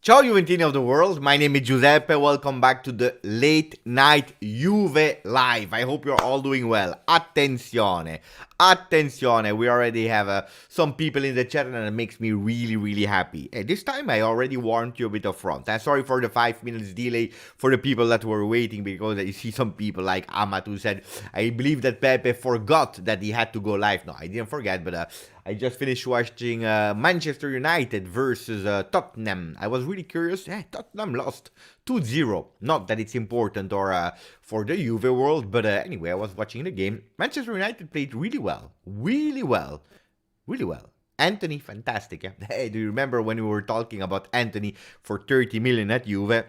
Ciao Juventini of the world, my name is Giuseppe, welcome back to the late night Juve live. I hope you're all doing well. Attenzione, attenzione, we already have some people in the chat and it makes me really happy. This time I already warned you a bit up front. Sorry for the 5 minutes delay for the people that were waiting, because I see some people like Amat who said, I believe that Pepe forgot that he had to go live. No, I didn't forget, but I just finished watching Manchester United versus Tottenham. I was really curious. Tottenham lost 2-0. Not that it's important or for the Juve world, but anyway, I was watching the game. Manchester United played really well. Really well. Anthony, fantastic. Yeah? Hey, do you remember when we were talking about Anthony for 30 million at Juve?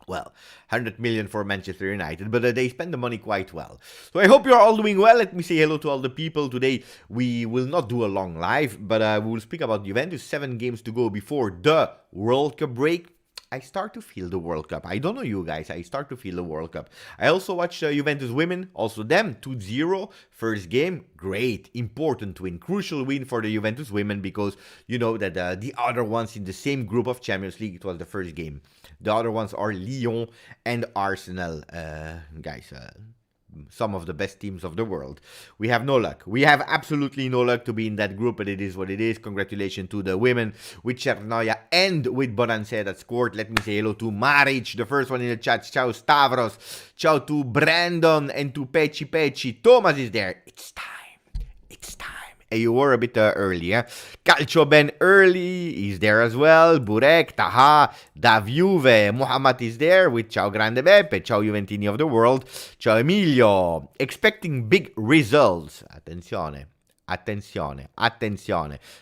Well, 100 million for Manchester United, but they spend the money quite well. So I hope you're all doing well. Let me say hello to all the people. Today we will not do a long live, but we will speak about Juventus. 7 games to go before the World Cup break. I start to feel the World Cup. I don't know you guys, I start to feel the World Cup. I also watched Juventus women, also them, 2-0. First game, great, important win. Crucial win for the Juventus women, because you know that the other ones in the same group of Champions League, it was the first game. The other ones are Lyon and Arsenal. Guys, some of the best teams of the world. We have no luck. We have absolutely no luck to be in that group, but it is what it is. Congratulations to the women with Cernoia and with Bonansea that scored. Let me say hello to Maric, the first one in the chat. Ciao Stavros. Ciao to Brandon and to Pecci. Thomas is there. It's time. You were a bit early, eh? Calcio Ben early is there as well. Burek, Taha, Dav Muhammad is there with Ciao Grande Beppe, Ciao Juventini of the world, Ciao Emilio. Expecting big results. Attenzione,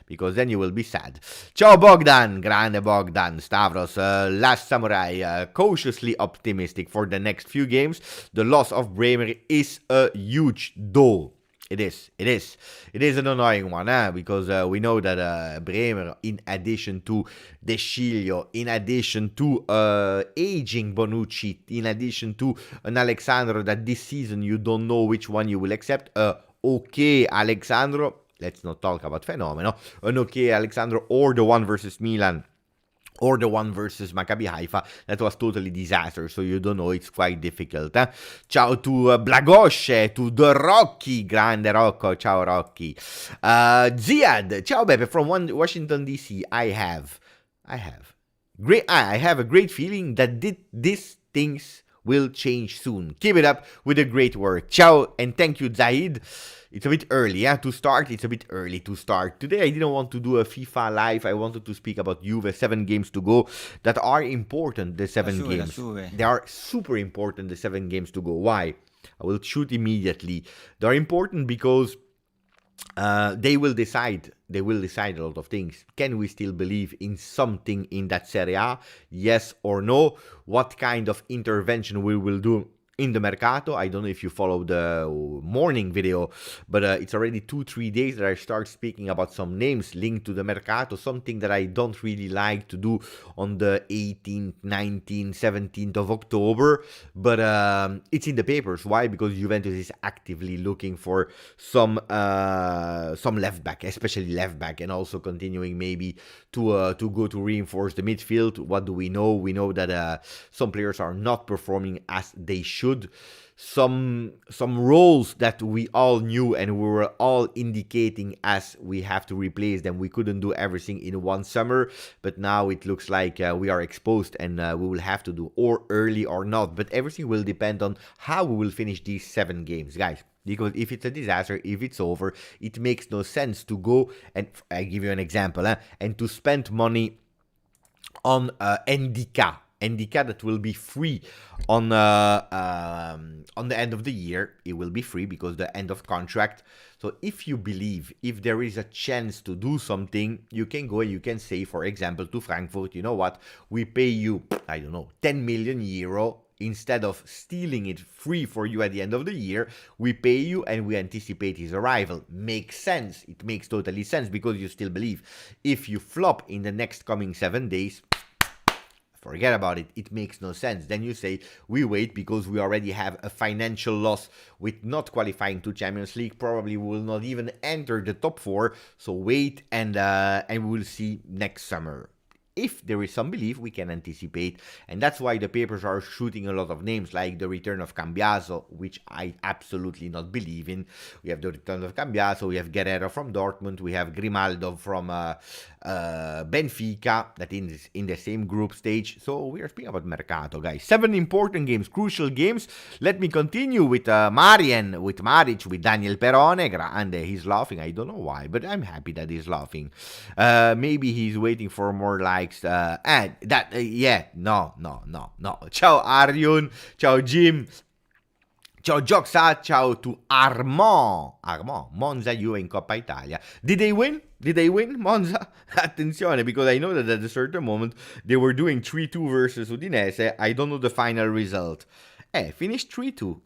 because then you will be sad. Ciao Bogdan, Grande Bogdan, Stavros, Last Samurai, cautiously optimistic for the next few games. The loss of Bremer is a huge blow. It is an annoying one, because we know that Bremer, in addition to De Sciglio, in addition to aging Bonucci, in addition to an Alexandro that this season you don't know which one you will accept, okay Alexandro, let's not talk about Fenomeno, an okay Alexandro, or the one versus Milan, or the one versus Maccabi Haifa, that was totally disaster, so you don't know, it's quite difficult. Ciao to Blagosce, to the Rocky, Grande Rocco, ciao Rocky. Ziad, ciao Beppe, from Washington DC, I have a great feeling that these things will change soon. Keep it up with the great work. Ciao, and thank you, Zahid. It's a bit early to start. Today I didn't want to do a FIFA live. I wanted to speak about Juve. 7 games to go that are important, the 7 games. They are super important, the 7 games to go. Why? I will shoot immediately. They are important because they will decide a lot of things. Can we still believe in something in that Serie A? Yes or no? What kind of intervention we will do in the Mercato? I don't know if you follow the morning video, but it's already 2-3 days that I start speaking about some names linked to the Mercato, something that I don't really like to do on the 18th, 19th, 17th of October, but it's in the papers. Why? Because Juventus is actively looking for some left back, especially left back, and also continuing maybe to go to reinforce the midfield. What do we know? We know that some players are not performing as they should. Some roles that we all knew and we were all indicating as we have to replace them. We couldn't do everything in one summer, but now it looks like we are exposed, and we will have to do or early or not. But everything will depend on how we will finish these 7 games, guys. Because if it's a disaster, if it's over, it makes no sense to go, and I give you an example, and to spend money on Ndika that will be free on the end of the year. It will be free because the end of contract. So if you believe, if there is a chance to do something, you can go and you can say, for example, to Frankfurt, you know what, we pay you, I don't know, 10 million euro. Instead of stealing it free for you at the end of the year, we pay you and we anticipate his arrival. Makes sense. It makes totally sense because you still believe. If you flop in the next coming 7 days, forget about it. It makes no sense. Then you say, we wait because we already have a financial loss with not qualifying to Champions League. Probably will not even enter the top 4. So wait and we will see next summer. if there is some belief, we can anticipate. And that's why the papers are shooting a lot of names, like the return of Cambiaso, which I absolutely not believe in. We have the return of Cambiaso, we have Guerrero from Dortmund, we have Grimaldo from Benfica, that is in the same group stage. So we are speaking about Mercato, guys. 7 important games, crucial games. Let me continue with Marian, with Maric, with Daniel Perone. Grande, he's laughing. I don't know why, but I'm happy that he's laughing. Maybe he's waiting for more likes. Yeah, no. Ciao Arjun, ciao Jim. Ciao Joxa, ciao to Armand, Monza Juve in Coppa Italia. Did they win? Monza? Attenzione, because I know that at a certain moment they were doing 3-2 versus Udinese. I don't know the final result. Finished 3-2.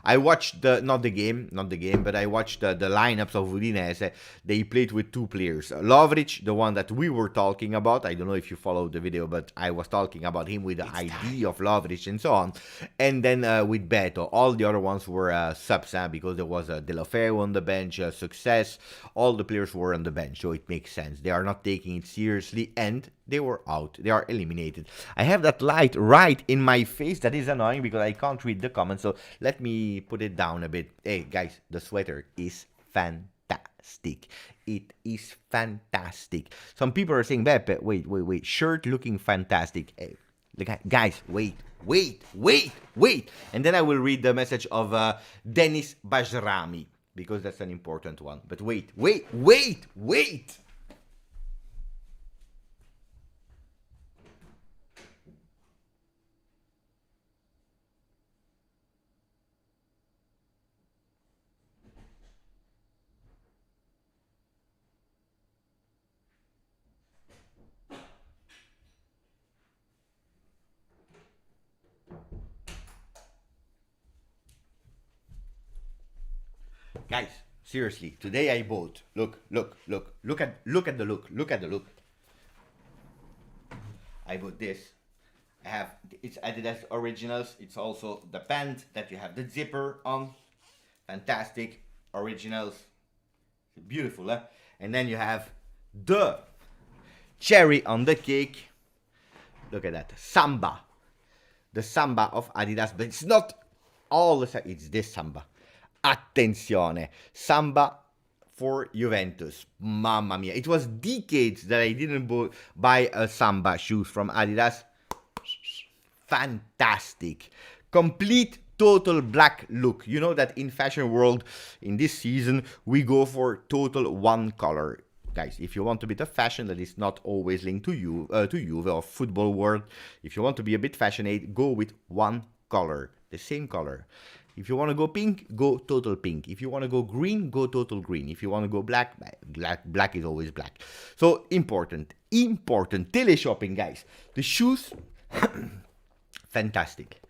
I watched not the game, but I watched the lineups of Udinese. They played with 2 players. Lovric, the one that we were talking about. I don't know if you followed the video, but I was talking about him with the ID of Lovric and so on. And then with Beto. All the other ones were subs, because there was a Delofeo on the bench, Success. All the players were on the bench, so it makes sense. They are not taking it seriously, and they were out. They are eliminated. I have that light right in my face. That is annoying because I can't read the comments. So let me put it down a bit. Hey, guys, the sweater is fantastic. It is fantastic. Some people are saying, Beppe, wait. Shirt looking fantastic. Hey, guys, wait. And then I will read the message of Dennis Bajrami, because that's an important one. But wait. Guys, seriously, today I bought. Look at the look. I bought this. It's Adidas Originals. It's also the pant that you have the zipper on. Fantastic. Originals. Beautiful, huh? And then you have the cherry on the cake. Look at that. Samba. The Samba of Adidas. But it's not all the time. It's this Samba. Attenzione, Samba for Juventus. Mamma mia. It was decades that I didn't buy a Samba shoes from Adidas. Fantastic. Complete total black look. You know that in fashion world, in this season, we go for total one color. Guys, if you want to be the fashion that is not always linked to you, to Juve or football world, if you want to be a bit fashionate, go with one color, the same color. If you want to go pink, go total pink. If you want to go green, go total green. If you want to go black, black is always black. So important. Teleshopping, guys. The shoes, fantastic.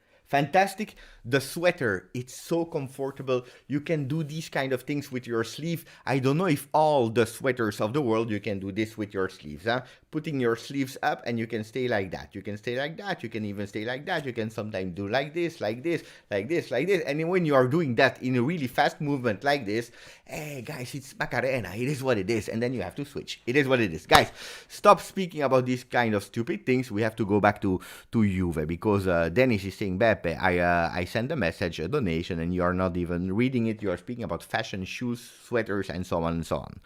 The sweater, it's so comfortable. You can do these kind of things with your sleeve. I don't know if all the sweaters of the world you can do this with your sleeves. Putting your sleeves up and you can stay like that. You can stay like that. You can even stay like that. You can sometimes do like this. And when you are doing that in a really fast movement like this, hey guys, it's Macarena. It is what it is. And then you have to switch. It is what it is. Guys, stop speaking about these kind of stupid things. We have to go back to Juve, because Dennis is saying, Beppe, I send a message, a donation, and you are not even reading it. You are speaking about fashion, shoes, sweaters, and so on and so on.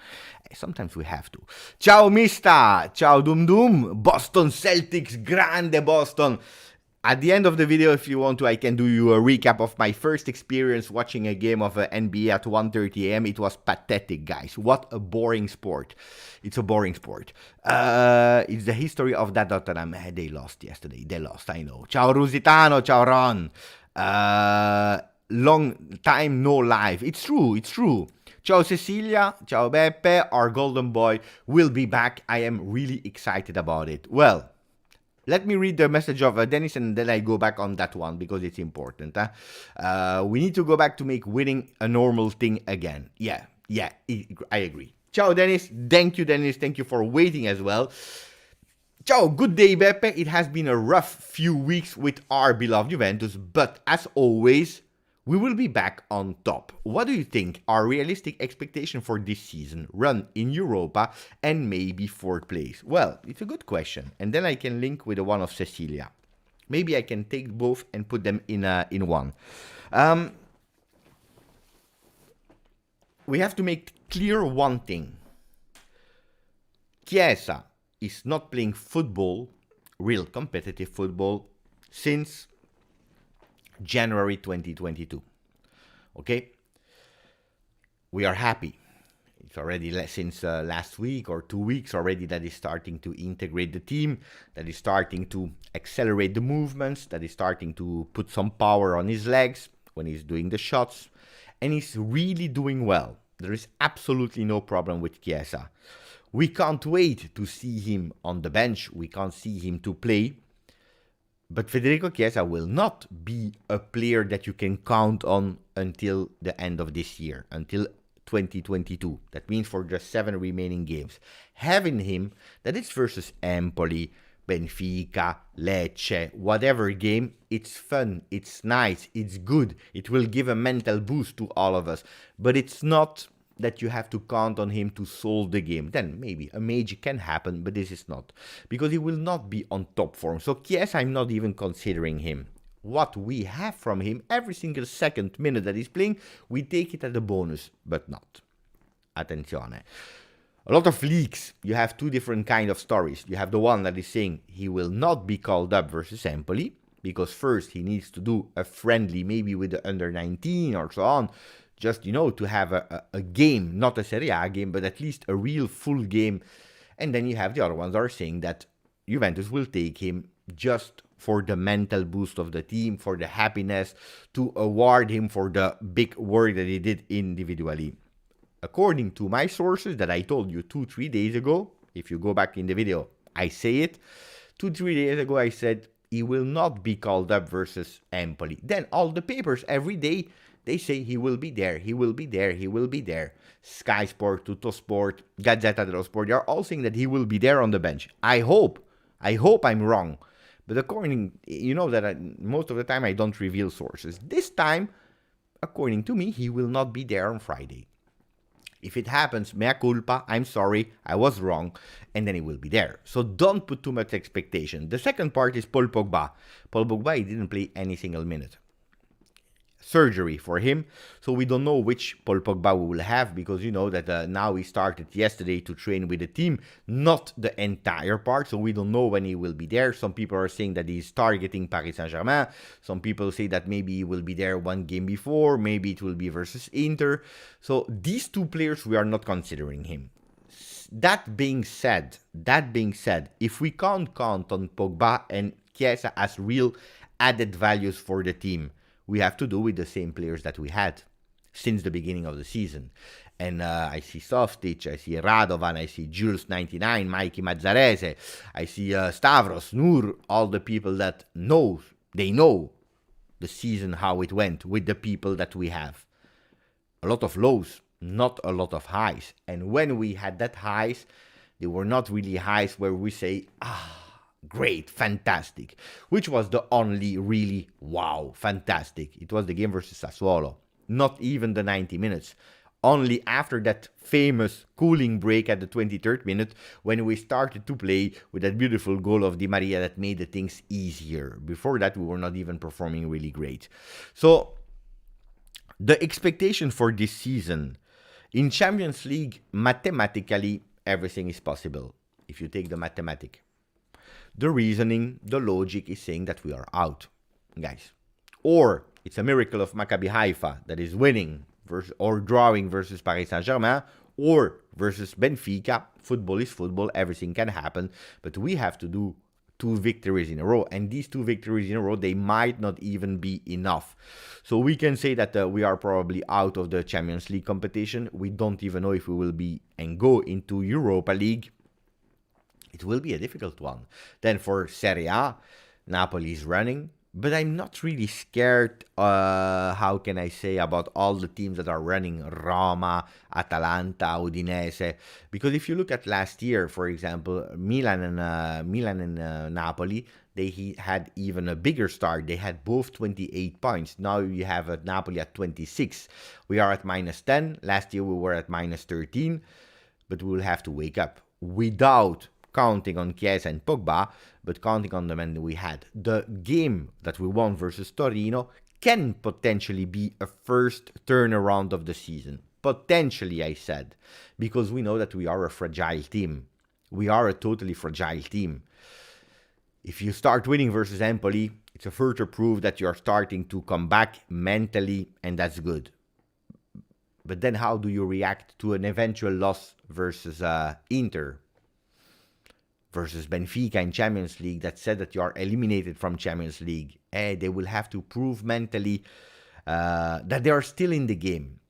Sometimes we have to. Ciao Mista, ciao Dum Dum, Boston Celtics, grande Boston. At the end of the video, if you want to, I can do you a recap of my first experience watching a game of NBA at 1:30 a.m. It was pathetic, guys. What a boring sport. It's a boring sport. It's the history of that Tottenham. They lost yesterday. They lost, I know. Ciao Rusitano, ciao Ron. Long time no live. It's true. Ciao Cecilia, ciao Beppe, our golden boy will be back. I am really excited about it. Well, let me read the message of Dennis and then I go back on that one because it's important. We need to go back to make winning a normal thing again. Yeah, I agree. Ciao Dennis. Thank you for waiting as well. Ciao, good day Beppe. It has been a rough few weeks with our beloved Juventus, but as always, we will be back on top. What do you think are realistic expectations for this season? Run in Europa and maybe fourth place? Well, it's a good question. And then I can link with the one of Cecilia. Maybe I can take both and put them in one. We have to make clear one thing. Chiesa is not playing football, real competitive football, since January 2022. Okay? We are happy. It's already since last week or 2 weeks already that is starting to integrate the team, that is starting to accelerate the movements, that is starting to put some power on his legs when he's doing the shots, and he's really doing well. There is absolutely no problem with Chiesa. We can't wait to see him on the bench. We can't see him to play. But Federico Chiesa will not be a player that you can count on until the end of this year, until 2022. That means for just 7 remaining games. Having him, that is versus Empoli, Benfica, Lecce, whatever game, it's fun, it's nice, it's good. It will give a mental boost to all of us. But it's not that you have to count on him to solve the game. Then maybe a magic can happen, but this is not. Because he will not be on top form. So Chiesa, I'm not even considering him. What we have from him, every single second, minute that he's playing, we take it as a bonus, but not. Attenzione. A lot of leaks. You have 2 different kind of stories. You have the one that is saying he will not be called up versus Empoli, because first he needs to do a friendly, maybe with the under 19 or so on, just, to have a game, not a Serie A game, but at least a real full game. And then you have the other ones that are saying that Juventus will take him just for the mental boost of the team, for the happiness, to award him for the big work that he did individually. According to my sources that I told you 2-3 days ago, if you go back in the video, I say it, 2-3 days ago I said he will not be called up versus Empoli. Then all the papers every day, they say he will be there, he will be there, he will be there. Sky Sport, Tuttosport, Gazzetta dello Sport, they are all saying that he will be there on the bench. I hope I'm wrong. But according, that most of the time I don't reveal sources. This time, according to me, he will not be there on Friday. If it happens, mea culpa, I'm sorry, I was wrong, and then he will be there. So don't put too much expectation. The second part is Paul Pogba. Paul Pogba, he didn't play any single minute. Surgery for him, so we don't know which Paul Pogba we will have, because that now he started yesterday to train with the team, not the entire part, so we don't know when he will be there. Some people are saying that he's targeting Paris Saint-Germain, some people say that maybe he will be there one game before, maybe it will be versus Inter. So these 2 players, we are not considering him. That being said, if we can't count on Pogba and Chiesa as real added values for the team, we have to do with the same players that we had since the beginning of the season. And I see Softic, I see Radovan, I see Jules 99, Mikey Mazzarese, I see Stavros, Nur, all the people that know the season, how it went with the people that we have. A lot of lows, not a lot of highs. And when we had that highs, they were not really highs where we say, great, fantastic, which was the only really wow, fantastic. It was the game versus Sassuolo, not even the 90 minutes. Only after that famous cooling break at the 23rd minute, when we started to play with that beautiful goal of Di Maria that made the things easier. Before that, we were not even performing really great. So the expectation for this season, in Champions League, mathematically, everything is possible. If you take the mathematic. The reasoning, the logic is saying that we are out, guys. Or it's a miracle of Maccabi Haifa that is winning or drawing versus Paris Saint-Germain, or versus Benfica. Football is football, everything can happen, but we have to do 2 victories in a row, and these 2 victories in a row, they might not even be enough. So we can say that we are probably out of the Champions League competition. We don't even know if we will be and go into Europa League. It will be a difficult one. Then for Serie A, Napoli is running. But I'm not really scared, how can I say, about all the teams that are running Roma, Atalanta, Udinese. Because if you look at last year, for example, Milan and Napoli, they had even a bigger start. They had both 28 points. Now you have Napoli at 26. We are at minus 10. Last year we were at minus 13. But we will have to wake up without counting on Chiesa and Pogba, but counting on the men we had. The game that we won versus Torino can potentially be a first turnaround of the season. Potentially, I said, because we know that we are a fragile team. We are a totally fragile team. If you start winning versus Empoli, it's a further proof that you're starting to come back mentally, and that's good. But then how do you react to an eventual loss versus Inter? Versus Benfica in Champions League that said that you are eliminated from Champions League. They will have to prove mentally that they are still in the game.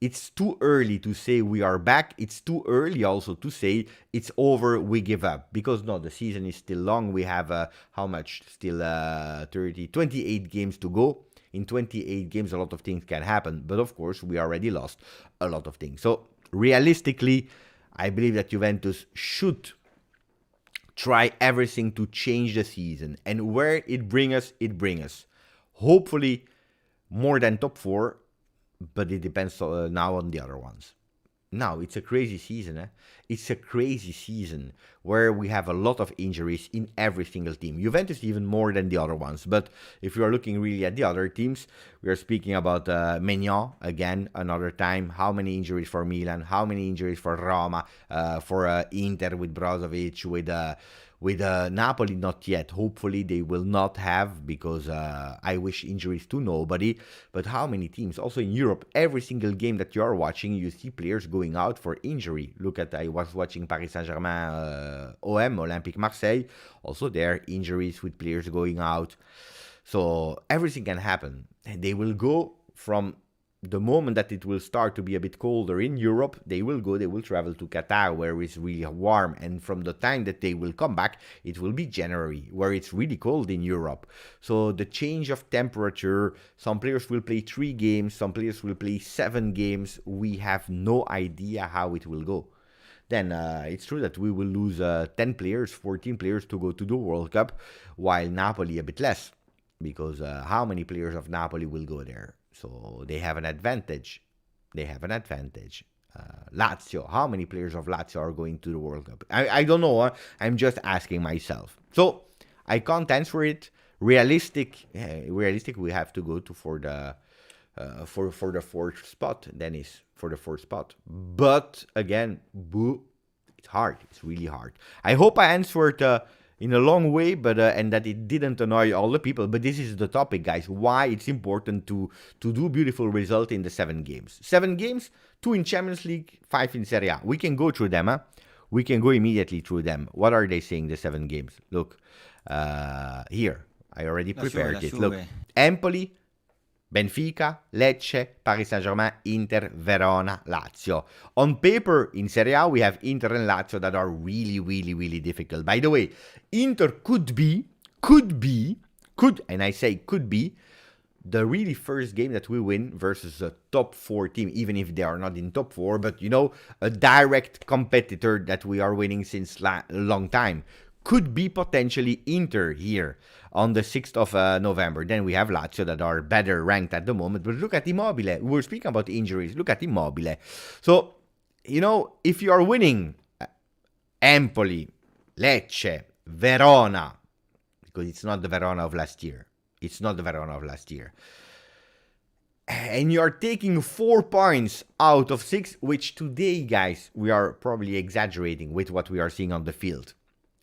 It's too early to say we are back. It's too early also to say it's over, we give up. Because no, the season is still long. We have, how much? Still 28 games to go. In 28 games, a lot of things can happen. But of course, we already lost a lot of things. So realistically, I believe that Juventus should try everything to change the season. And where it brings us, it brings us. Hopefully more than top 4, but it depends now on the other ones. Now, it's a crazy season. It's a crazy season where we have a lot of injuries in every single team. Juventus even more than the other ones. But if you are looking really at the other teams, we are speaking about Maignan again, another time. How many injuries for Milan? How many injuries for Roma? For Inter with Brozovic, with Napoli, not yet. Hopefully they will not have, because I wish injuries to nobody. But how many teams? Also in Europe, every single game that you are watching, you see players going out for injury. Look at, I was watching Paris Saint-Germain, Olympique Marseille. Also there, injuries with players going out. So everything can happen. And they will go from the moment that it will start to be a bit colder in Europe, they will travel to Qatar, where it's really warm. And from the time that they will come back, it will be January, where it's really cold in Europe. So the change of temperature, some players will play 3 games, some players will play 7 games. We have no idea how it will go. Then it's true that we will lose 10 players, 14 players to go to the World Cup, while Napoli a bit less. Because how many players of Napoli will go there? So they have an advantage. Lazio, how many players of Lazio are going to the World Cup? I don't know. I'm just asking myself. So I can't answer it. Realistic, we have to go to for the 4th spot. Dennis, for the 4th spot. But again, it's hard. It's really hard. I hope I answered in a long way, but and that it didn't annoy all the people. But this is the topic, guys. Why it's important to do beautiful result in the 7 games. 7 games, 2 in Champions League, 5 in Serie A. We can go through them, huh? We can go immediately through them. What are they saying, the 7 games? Look, here. I already prepared it. Look, Empoli, Benfica, Lecce, Paris Saint-Germain, Inter, Verona, Lazio. On paper, in Serie A, we have Inter and Lazio that are really, really, really difficult. By the way, Inter could be, and I say could be, the really first game that we win versus a top 4 team, even if they are not in top 4, but, you know, a direct competitor that we are winning since a long time. Could be potentially Inter here on the 6th of November. Then we have Lazio that are better ranked at the moment. But look at Immobile. We're speaking about injuries. Look at Immobile. So, you know, if you are winning Empoli, Lecce, Verona, because it's not the Verona of last year. And you are taking 4 points out of 6, which today, guys, we are probably exaggerating with what we are seeing on the field.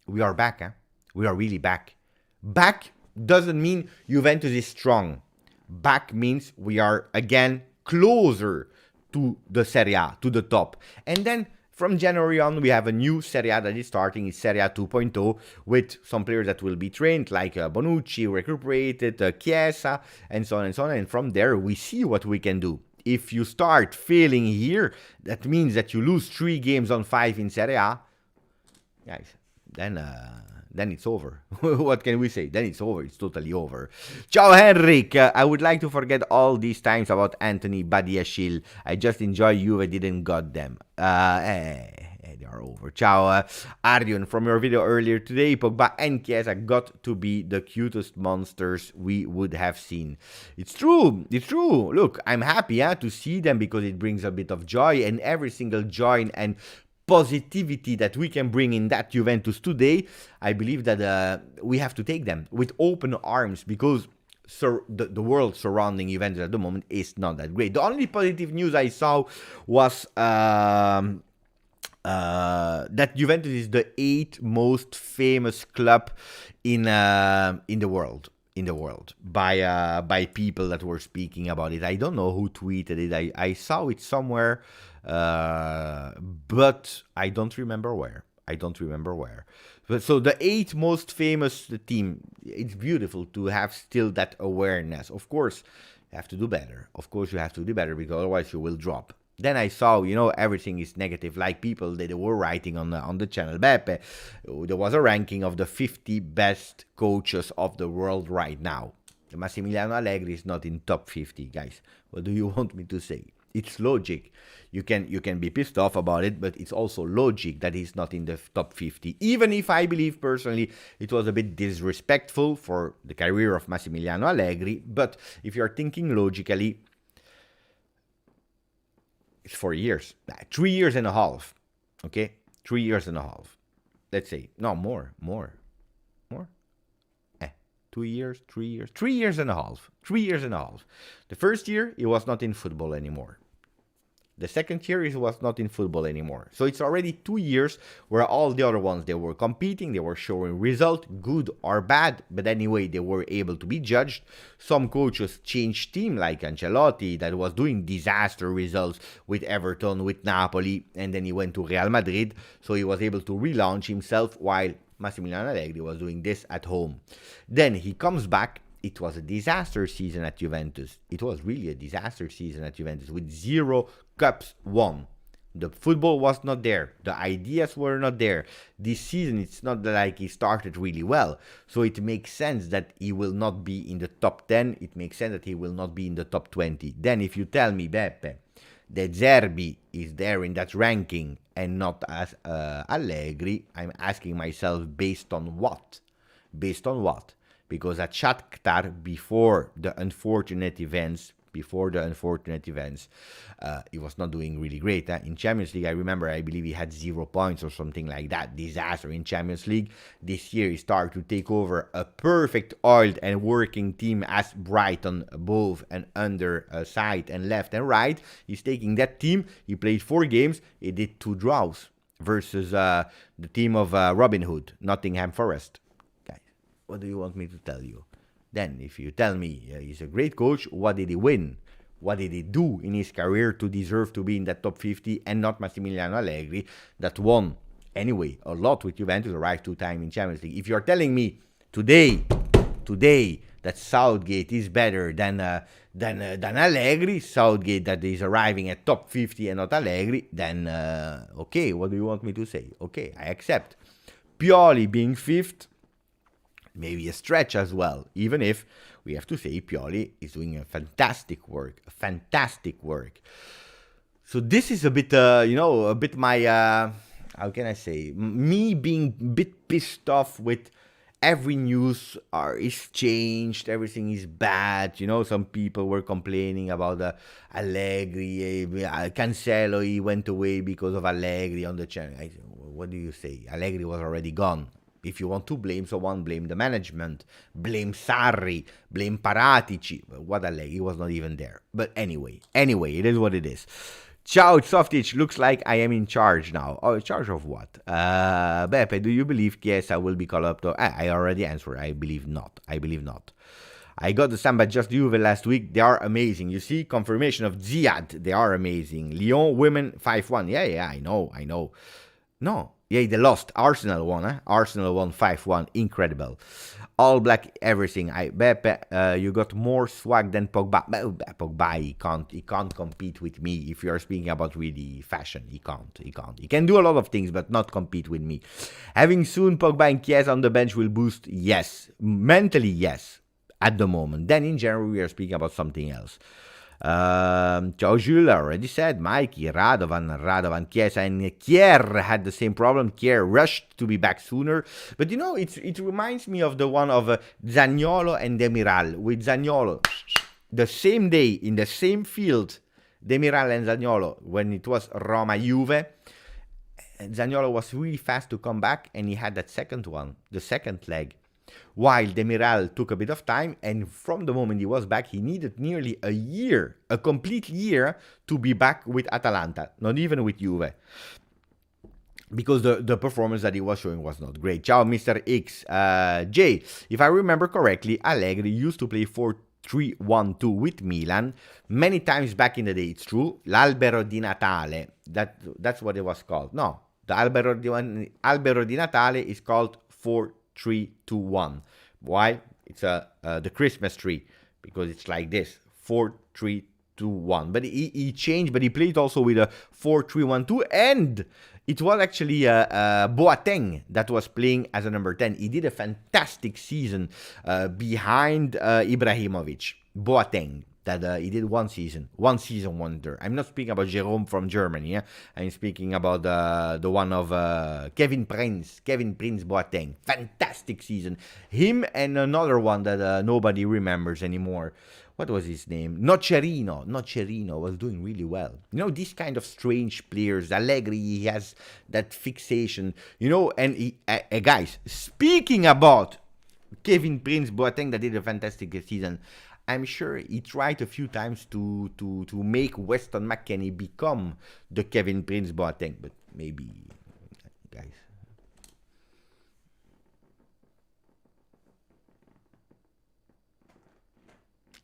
We are back, huh? We are really back. Back doesn't mean Juventus is strong. Back means we are, again, closer to the Serie A, to the top. And then from January on, we have a new Serie A that is starting. It's Serie A 2.0 with some players that will be trained, like Bonucci, recuperated, Chiesa, and so on and so on. And from there, we see what we can do. If you start failing here, that means that you lose 3 games on 5 in Serie A. Guys, then then it's over. What can we say? Then it's over. It's totally over. Ciao, Henrik. I would like to forget all these times about Anthony Badiashile. I just enjoy Juve didn't got them. They are over. Ciao, Arjun. From your video earlier today, Pogba and Chiesa got to be the cutest monsters we would have seen. It's true. It's true. Look, I'm happy to see them because it brings a bit of joy, and every single joy and positivity that we can bring in that Juventus today, I believe that we have to take them with open arms, because the world surrounding Juventus at the moment is not that great. The only positive news I saw was that Juventus is the 8th most famous club in the world. By people that were speaking about it. I don't know who tweeted it. I saw it somewhere, but I don't remember where. But so the 8th most famous team. It's beautiful to have still that awareness. Of course, you have to do better. Because otherwise you will drop. Then I saw, everything is negative. Like people, they were writing on the channel. Beppe, there was a ranking of the 50 best coaches of the world right now. Massimiliano Allegri is not in top 50, guys. What do you want me to say? It's logic. You can be pissed off about it, but it's also logic that he's not in the top 50. Even if I believe personally it was a bit disrespectful for the career of Massimiliano Allegri. But if you're thinking logically, it's 4 years. 3 years and a half. Okay? 3 years and a half. Let's say. No, more. 2 years, 3 years. 3 years and a half. 3 years and a half. The first year, he was not in football anymore. The second year, he was not in football anymore. So it's already 2 years where all the other ones, they were competing, they were showing result, good or bad. But anyway, they were able to be judged. Some coaches changed team, like Ancelotti, that was doing disaster results with Everton, with Napoli. And then he went to Real Madrid. So he was able to relaunch himself, while Massimiliano Allegri was doing this at home. Then he comes back. It was a disaster season at Juventus. It was really a disaster season at Juventus with 0 cups won. The football was not there. The ideas were not there. This season, it's not like he started really well. So it makes sense that he will not be in the top 10. It makes sense that he will not be in the top 20. Then if you tell me, Beppe, that Zerbi is there in that ranking and not as Allegri, I'm asking myself, based on what? Because at Shakhtar, before the unfortunate events, he was not doing really great. In Champions League, I remember, I believe he had 0 points or something like that. Disaster in Champions League. This year, he started to take over a perfect oiled and working team as Brighton, above and under, side and left and right. He's taking that team. He played 4 games. He did 2 draws versus the team of Robin Hood, Nottingham Forest. What do you want me to tell you? Then, if you tell me he's a great coach, what did he win? What did he do in his career to deserve to be in that top 50 and not Massimiliano Allegri, that won, anyway, a lot with Juventus, arrived 2 times in Champions League? If you're telling me today, that Southgate is better than Allegri, Southgate that is arriving at top 50 and not Allegri, then, okay, what do you want me to say? Okay, I accept. Pioli being 5th, maybe a stretch as well, even if we have to say Pioli is doing a fantastic work. So this is a bit, a bit my, how can I say, me being a bit pissed off with every news is changed, everything is bad. Some people were complaining about Allegri, Cancelo, he went away because of Allegri on the channel. What do you say? Allegri was already gone. If you want to blame someone, blame the management, blame Sarri, blame Paratici. What Allegri, he was not even there. But anyway, it is what it is. Ciao, Softitch, looks like I am in charge now. Oh, in charge of what? Beppe, do you believe Chiesa will be called up to... I already answered. I believe not. I got the Samba Just Juve last week. They are amazing. You see, confirmation of Ziad. They are amazing. Lyon women 5-1. Yeah, I know. No. Yeah, they lost. Arsenal won. Arsenal won 5-1. Incredible. All black, everything. Beppe, you got more swag than Pogba. Pogba, he can't compete with me. If you are speaking about really fashion, he can't. He can do a lot of things, but not compete with me. Having soon Pogba and Chiesa on the bench will boost. Yes, mentally, yes. At the moment. Then in general, we are speaking about something else. Ciao Jules, already said. Mikey, Radovan, Chiesa, and Kier had the same problem. Kier rushed to be back sooner. But you know, it reminds me of the one of Zaniolo and Demiral. With Zaniolo, the same day, in the same field, Demiral and Zaniolo, when it was Roma-Juve, Zaniolo was really fast to come back, and he had that second one, the second leg. While Demiral took a bit of time, and from the moment he was back, he needed nearly a year, a complete year, to be back with Atalanta, not even with Juve. Because the performance that he was showing was not great. Ciao, Mr. X. Jay, if I remember correctly, Allegri used to play 4-3-1-2 with Milan many times back in the day. It's true. L'Albero di Natale, that's what it was called. No, the Albero di Natale is called 4-3-2-1. Why? It's the Christmas tree, because it's like this, 4-3-2-1. But he changed, but he played also with a 4-3-1-2, and it was actually Boateng that was playing as a number 10. He did a fantastic season behind Ibrahimovic. Boateng. That he did one season wonder. I'm not speaking about Jerome from Germany. Yeah? I'm speaking about the one of Kevin Prince Boateng. Fantastic season. Him and another one that nobody remembers anymore. What was his name? Nocerino was doing really well. You know, these kind of strange players. Allegri, he has that fixation. You know, and guys, speaking about Kevin Prince Boateng that did a fantastic season, I'm sure he tried a few times to make Weston McKennie become the Kevin Prince Boateng, but maybe, guys.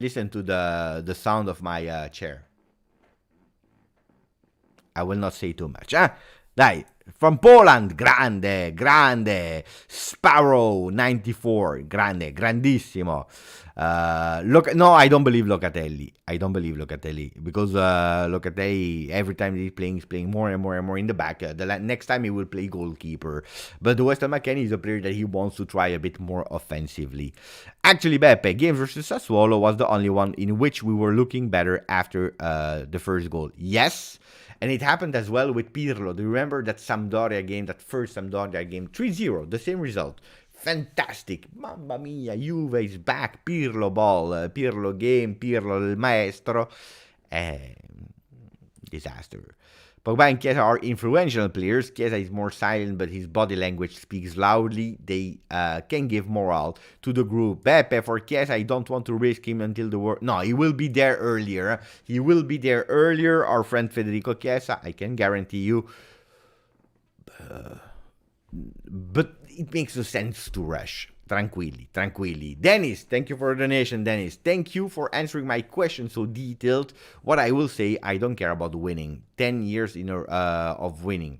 Listen to the sound of my chair. I will not say too much. Dai, from Poland, grande, Sparrow 94, grandissimo. No, I don't believe Locatelli. Because Locatelli, every time he's playing more and more in the back. The next time he will play goalkeeper. But Weston McKennie is a player that he wants to try a bit more offensively. Actually, Beppe, game versus Sassuolo was the only one in which we were looking better after the first goal. Yes. And it happened as well with Pirlo. Do you remember that Sampdoria game, that first Sampdoria game? 3-0, the same result. Fantastic. Mamma mia, Juve is back. Pirlo ball, Pirlo game, Pirlo il maestro. Disaster. Pogba and Chiesa are influential players. Chiesa is more silent, but his body language speaks loudly. They can give morale to the group. Pepe, for Chiesa, I don't want to risk him until the world. No, he will be there earlier. Our friend Federico Chiesa, I can guarantee you. But it makes no sense to rush. Tranquilli. Dennis, thank you for the donation, Dennis. Thank you for answering my question so detailed. What I will say, I don't care about winning. 10 years of winning.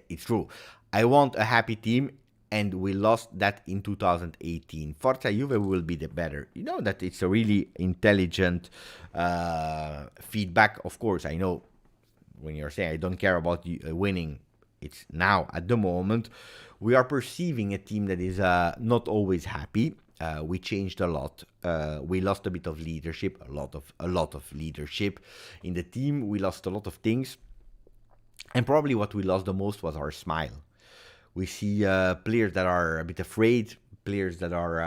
It's true. I want a happy team, and we lost that in 2018. Forza Juve will be the better. You know that it's a really intelligent feedback. Of course, I know when you're saying I don't care about winning. It's now, at the moment, we are perceiving a team that is not always happy. We changed a lot. We lost a bit of leadership, a lot of leadership in the team. We lost a lot of things. And probably what we lost the most was our smile. We see players that are a bit afraid, players that are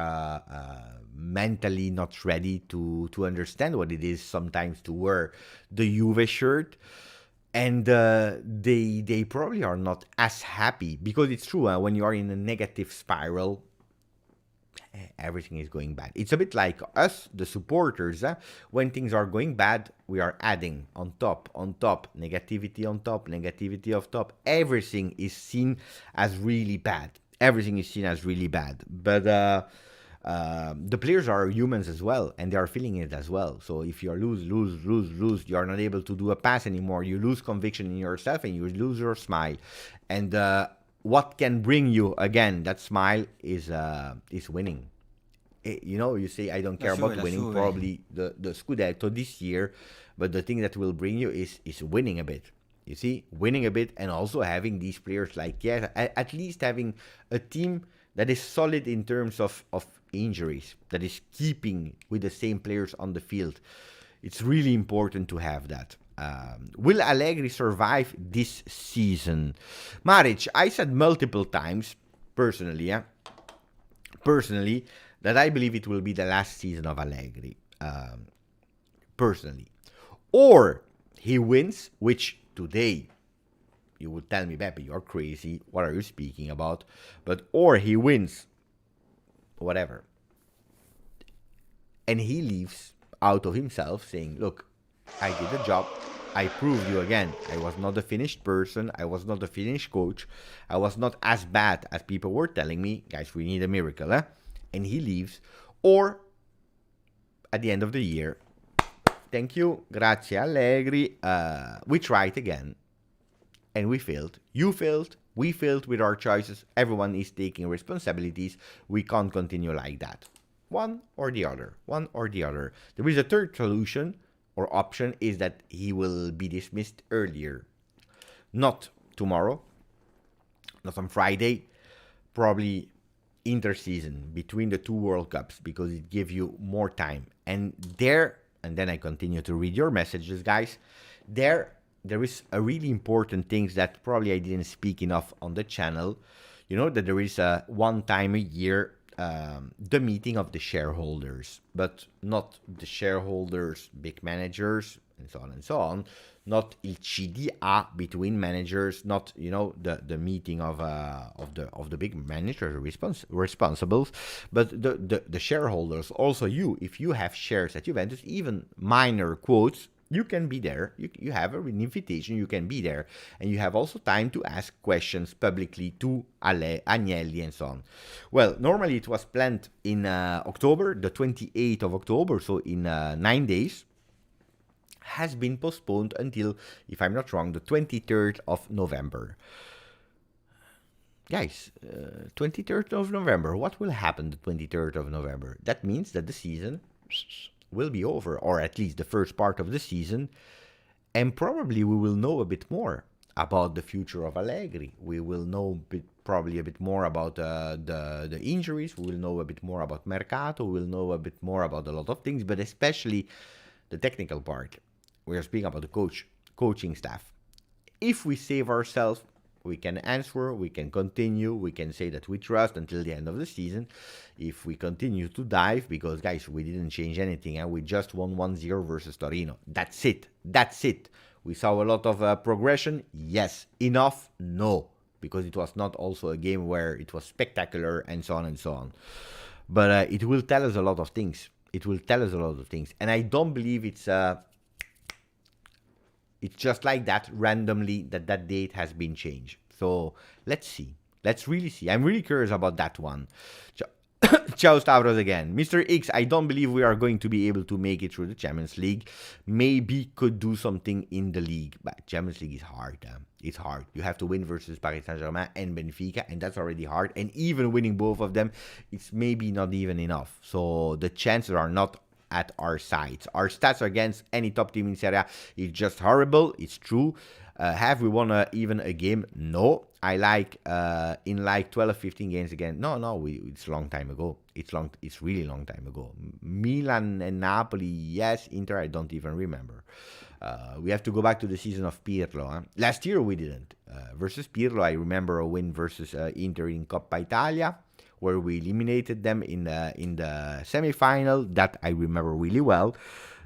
mentally not ready to understand what it is sometimes to wear the Juve shirt. And they probably are not as happy, because it's true, when you are in a negative spiral, everything is going bad. It's a bit like us, the supporters. When things are going bad, we are adding on top, negativity on top. Everything is seen as really bad. But the players are humans as well, and they are feeling it as well. So if you are lose, you are not able to do a pass anymore. You lose conviction in yourself, and you lose your smile. And what can bring you again that smile is winning. You say I don't care about winning, probably the Scudetto this year, but the thing that will bring you is winning a bit. You see, winning a bit, and also having these players like Chiesa, at least having a team that is solid in terms of injuries, that is keeping with the same players on the field. It's really important to have that. Will Allegri survive this season? Maric, I said multiple times, personally, that I believe it will be the last season of Allegri. Personally. Or he wins, which today you would tell me, Beppe, you're crazy. What are you speaking about? But or he wins, whatever. And he leaves out of himself saying, look, I did the job. I proved you again. I was not a finished person. I was not a finished coach. I was not as bad as people were telling me. Guys, we need a miracle, eh? And he leaves. Or at the end of the year, thank you, grazie Allegri, we tried again. And we failed. You failed. We failed with our choices. Everyone is taking responsibilities. We can't continue like that. One or the other. One or the other. There is a third solution or option, is that he will be dismissed earlier. Not tomorrow. Not on Friday. Probably interseason between the two World Cups, because it gives you more time. And then I continue to read your messages, guys. There is a really important thing that probably I didn't speak enough on the channel. You know that there is a one time a year the meeting of the shareholders, but not the shareholders, big managers, and so on. Not il CDA between managers, not the meeting of the big managers responsibles, but the shareholders. Also, if you have shares at Juventus, even minor quotes, you can be there. You have an invitation. You can be there, and you have also time to ask questions publicly to Agnelli and so on. Well, normally it was planned in October, the 28th of October, so in 9 days. Has been postponed until, if I'm not wrong, the 23rd of November. Guys, 23rd of November. What will happen the 23rd of November? That means that the season will be over, or at least the first part of the season, and probably we will know a bit more about the future of Allegri. We will know probably a bit more about the injuries. We will know a bit more about Mercato. We will know a bit more about a lot of things, but especially the technical part. We are speaking about the coaching staff. If we save ourselves, we can answer, we can continue, we can say that we trust until the end of the season. If we continue to dive, because guys, we didn't change anything, and we just won 1-0 versus Torino. That's it. We saw a lot of progression. Yes. Enough? No. Because it was not also a game where it was spectacular and so on and so on. But it will tell us a lot of things. And I don't believe it's just like that, randomly, that date has been changed. So, let's see. Let's really see. I'm really curious about that one. Ciao Stavros again. Mr. X, I don't believe we are going to be able to make it through the Champions League. Maybe could do something in the league. But Champions League is hard. It's hard. You have to win versus Paris Saint-Germain and Benfica, and that's already hard. And even winning both of them, it's maybe not even enough. So, the chances are not at our sides. Our stats against any top team in Serie A is just horrible. It's true. Have we won even a game? No. I like in like 12, 15 games again. No. It's a long time ago. It's really long time ago. Milan and Napoli, yes. Inter, I don't even remember. We have to go back to the season of Pirlo. Huh? Last year we didn't. Versus Pirlo, I remember a win versus Inter in Coppa Italia, where we eliminated them in the semi-final. That I remember really well.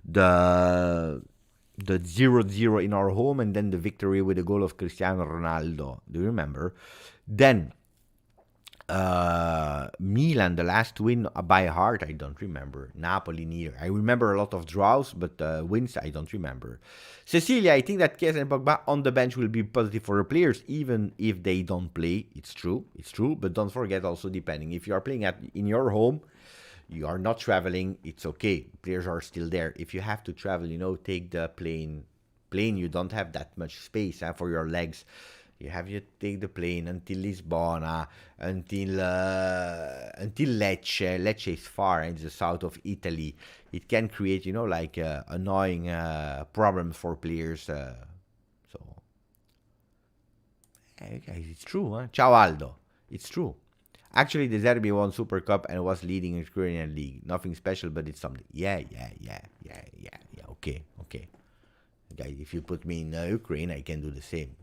The 0-0 in our home, and then the victory with the goal of Cristiano Ronaldo. Do you remember? Then Milan, the last win by heart, I don't remember. Napoli neither. I remember a lot of draws, but wins I don't remember. Cecilia, I think that Chiesa and Pogba on the bench will be positive for the players, even if they don't play. It's true. But don't forget also, depending. If you are playing in your home, you are not traveling, it's okay. Players are still there. If you have to travel, take the plane. You don't have that much space for your legs. You have to take the plane until Lisbona, until Lecce. Lecce is far, it's the south of Italy. It can create, like annoying problems for players. So, guys, it's true, huh? Ciao Aldo. It's true. Actually, the Zerbi won Super Cup and was leading in Ukrainian league. Nothing special, but it's something. Yeah. Okay. Guys, if you put me in Ukraine, I can do the same.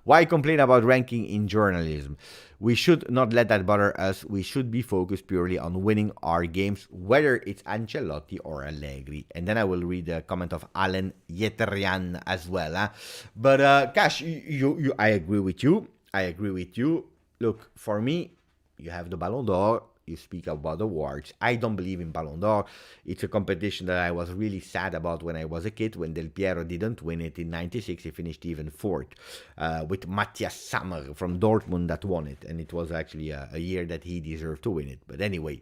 Why complain about ranking in journalism? We should not let that bother us. We should be focused purely on winning our games, whether it's Ancelotti or Allegri. And then I will read the comment of Alan Yeterian as well. Huh? But Cash, I agree with you. Look, for me, you have the Ballon d'Or. You speak about awards. I don't believe in Ballon d'Or. It's a competition that I was really sad about when I was a kid. When Del Piero didn't win it in '96, he finished even fourth with Matthias Sammer from Dortmund that won it. And it was actually a year that he deserved to win it. But anyway,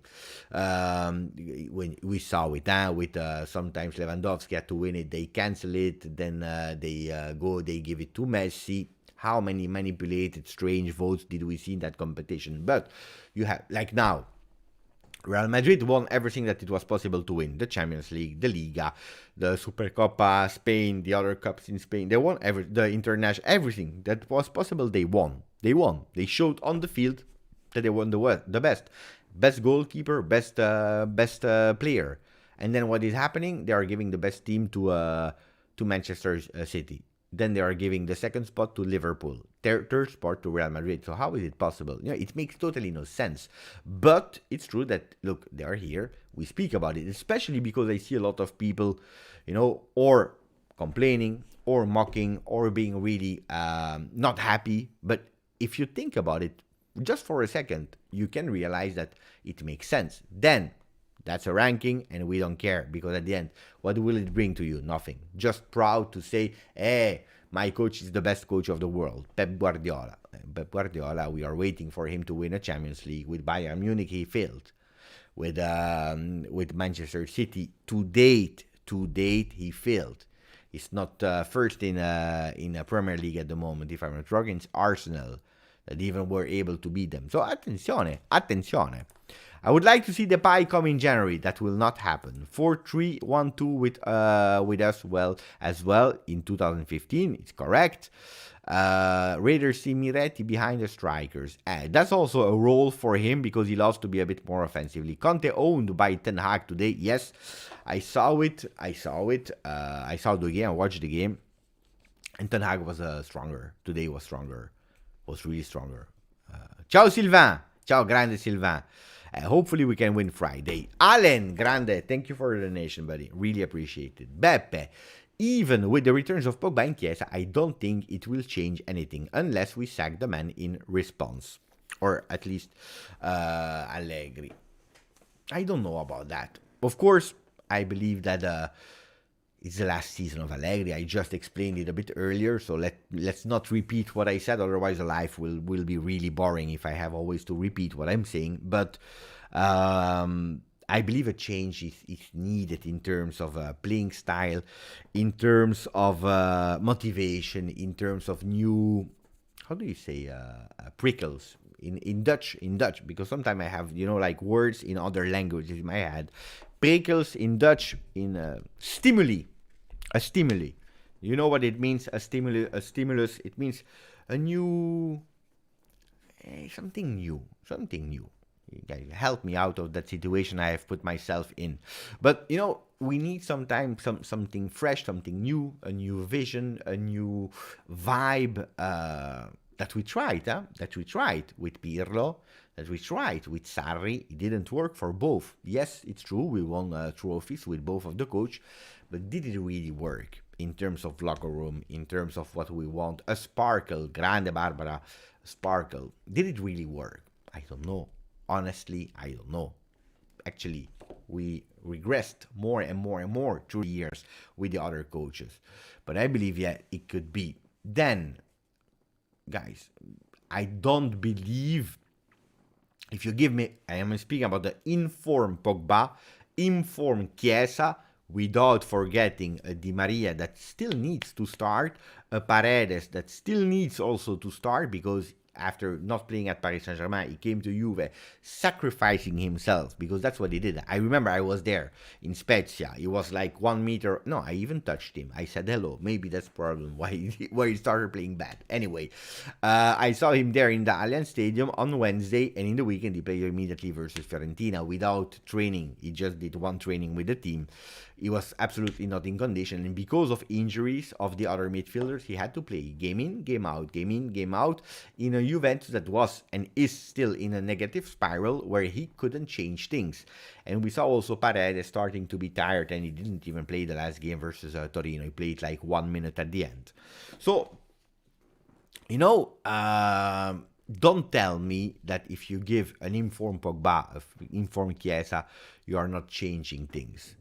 when we saw it with sometimes Lewandowski had to win it. They cancel it. Then they give it to Messi. How many manipulated, strange votes did we see in that competition? But you have, like now, Real Madrid won everything that it was possible to win. The Champions League, the Liga, the Supercopa, Spain, the other cups in Spain. They won the international, everything that was possible, they won. They showed on the field that they won the best. Best goalkeeper, best player. And then what is happening? They are giving the best team to Manchester City. Then they are giving the second spot to Liverpool, third spot to Real Madrid. So how is it possible? It makes totally no sense. But it's true that, look, they are here. We speak about it, especially because I see a lot of people, or complaining, or mocking, or being really not happy. But if you think about it, just for a second, you can realize that it makes sense. Then that's a ranking, and we don't care, because at the end, what will it bring to you? Nothing. Just proud to say, hey, my coach is the best coach of the world, Pep Guardiola. Pep Guardiola, we are waiting for him to win a Champions League. With Bayern Munich, he failed. With Manchester City, to date, he failed. He's not first in a Premier League at the moment. If I'm not wrong, it's Arsenal that even were able to beat them. So attenzione. I would like to see the pie come in January. That will not happen. 4-3-1-2 with us as well in 2015. It's correct. Raiders see Miretti behind the strikers. That's also a role for him because he loves to be a bit more offensively. Conte owned by Ten Hag today. Yes, I saw it. I saw the game. I watched the game. And Ten Hag was stronger. Today was stronger. Was really stronger. Ciao Sylvain. Ciao grande Sylvain. Hopefully we can win Friday. Allen, grande, thank you for the donation, buddy. Really appreciate it. Beppe, even with the returns of Pogba and Chiesa, I don't think it will change anything unless we sack the man in response. Or at least Allegri. I don't know about that. Of course, I believe that it's the last season of Allegri. I just explained it a bit earlier, so let's not repeat what I said. Otherwise, the life will be really boring if I have always to repeat what I'm saying. But I believe a change is needed in terms of playing style, in terms of motivation, in terms of new, how do you say, prickles in Dutch, because sometimes I have, like words in other languages in my head. Prickles in Dutch, in stimuli. A stimuli. You know what it means? A stimulus. It means a new, something new. You guys help me out of that situation I have put myself in. But we need sometimes something fresh, something new, a new vision, a new vibe. That we tried with Pirlo, that we tried with Sarri. It didn't work for both. Yes, it's true, we won trophies with both of the coach, but did it really work in terms of locker room, in terms of what we want? A sparkle, grande Barbara, sparkle. Did it really work? I don't know. Honestly, I don't know. Actually, we regressed more and more through the years with the other coaches. But I believe, it could be. Then, guys, I don't believe, if you give me, I am speaking about the informed Pogba, informed Chiesa, without forgetting a Di Maria that still needs to start, a Paredes that still needs also to start, because after not playing at Paris Saint-Germain, he came to Juve, sacrificing himself, because that's what he did. I remember I was there in Spezia. He was like 1 meter. No, I even touched him. I said hello. Maybe that's the problem why he started playing bad. Anyway, I saw him there in the Allianz Stadium on Wednesday, and in the weekend he played immediately versus Fiorentina without training. He just did one training with the team. He was absolutely not in condition, and because of injuries of the other midfielders, he had to play game in, game out, game in, game out, in a Juventus that was and is still in a negative spiral where he couldn't change things. And we saw also Paredes starting to be tired, and he didn't even play the last game versus Torino. He played like 1 minute at the end. So, don't tell me that if you give an informed Pogba, an informed Chiesa, you are not changing things.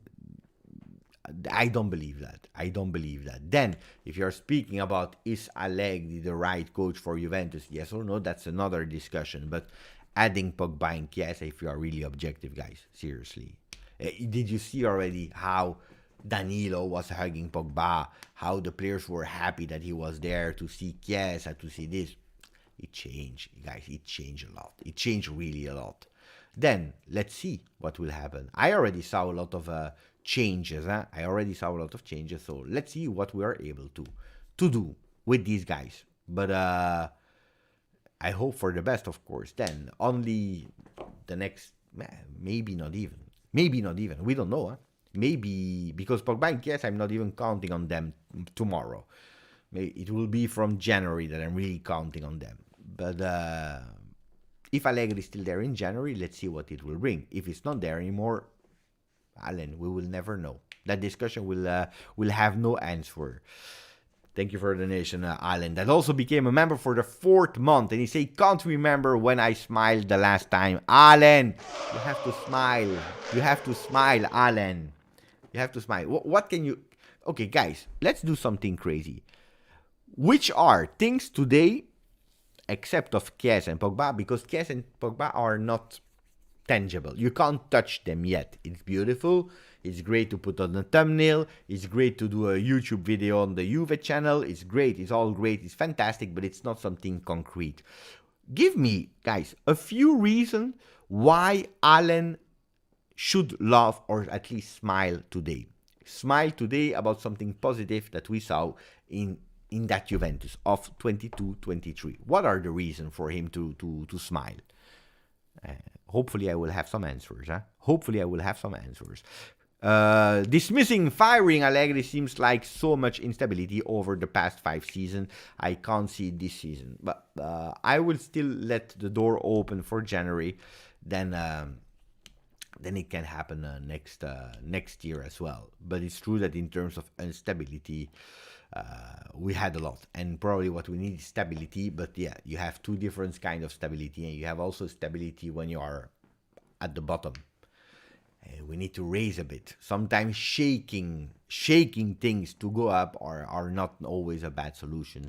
I don't believe that. I don't believe that. Then, if you're speaking about is Allegri the right coach for Juventus, yes or no, that's another discussion. But adding Pogba and Chiesa, if you are really objective, guys, seriously. Did you see already how Danilo was hugging Pogba, how the players were happy that he was there, to see Chiesa, to see this? It changed, guys. It changed a lot. It changed really a lot. Then, let's see what will happen. I already saw a lot of changes. I already saw a lot of changes. So, let's see what we are able to do with these guys. But I hope for the best, of course. Then, only the next, maybe not even. Maybe not even. We don't know. Maybe, because Pogba and Chiesa, I'm not even counting on them tomorrow. It will be from January that I'm really counting on them. But if Allegri is still there in January, let's see what it will bring. If it's not there anymore, Alan, we will never know. That discussion will have no answer. Thank you for the donation, Alan. That also became a member for the 4th month. And he said, can't remember when I smiled the last time. Alan, you have to smile. You have to smile, Alan. You have to smile. What can you... Okay, guys, let's do something crazy. Which are things today, except of Chiesa and Pogba, because Chiesa and Pogba are not tangible. You can't touch them yet. It's beautiful. It's great to put on a thumbnail. It's great to do a YouTube video on the Juve channel. It's great. It's all great. It's fantastic, but it's not something concrete. Give me, guys, a few reasons why Alan should laugh or at least smile today. Smile today about something positive that we saw in that Juventus of 22-23. What are the reasons for him to smile? Hopefully I will have some answers. Hopefully I will have some answers. Dismissing firing Allegri seems like so much instability over the past 5 seasons. I can't see this season. But I will still let the door open for January. Then it can happen next year as well. But it's true that in terms of instability, we had a lot, and probably what we need is stability. But yeah, you have 2 different kinds of stability, and you have also stability when you are at the bottom. We need to raise a bit. Sometimes shaking things to go up are not always a bad solution.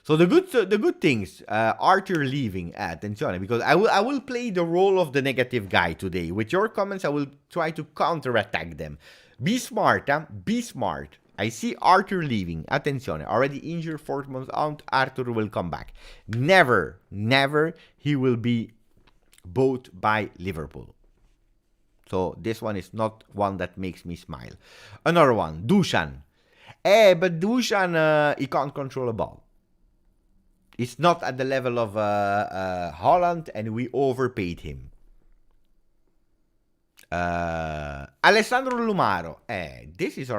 So the good things, Arthur leaving, attenzione, because I will play the role of the negative guy today. With your comments, I will try to counterattack them. Be smart, be smart. I see Arthur leaving. Attenzione, already injured 4th month out. Arthur will come back. Never he will be bought by Liverpool. So this one is not one that makes me smile. Another one, Dusan. But Dusan, he can't control a ball. It's not at the level of Holland, and we overpaid him. Alessandro Lumaro. This is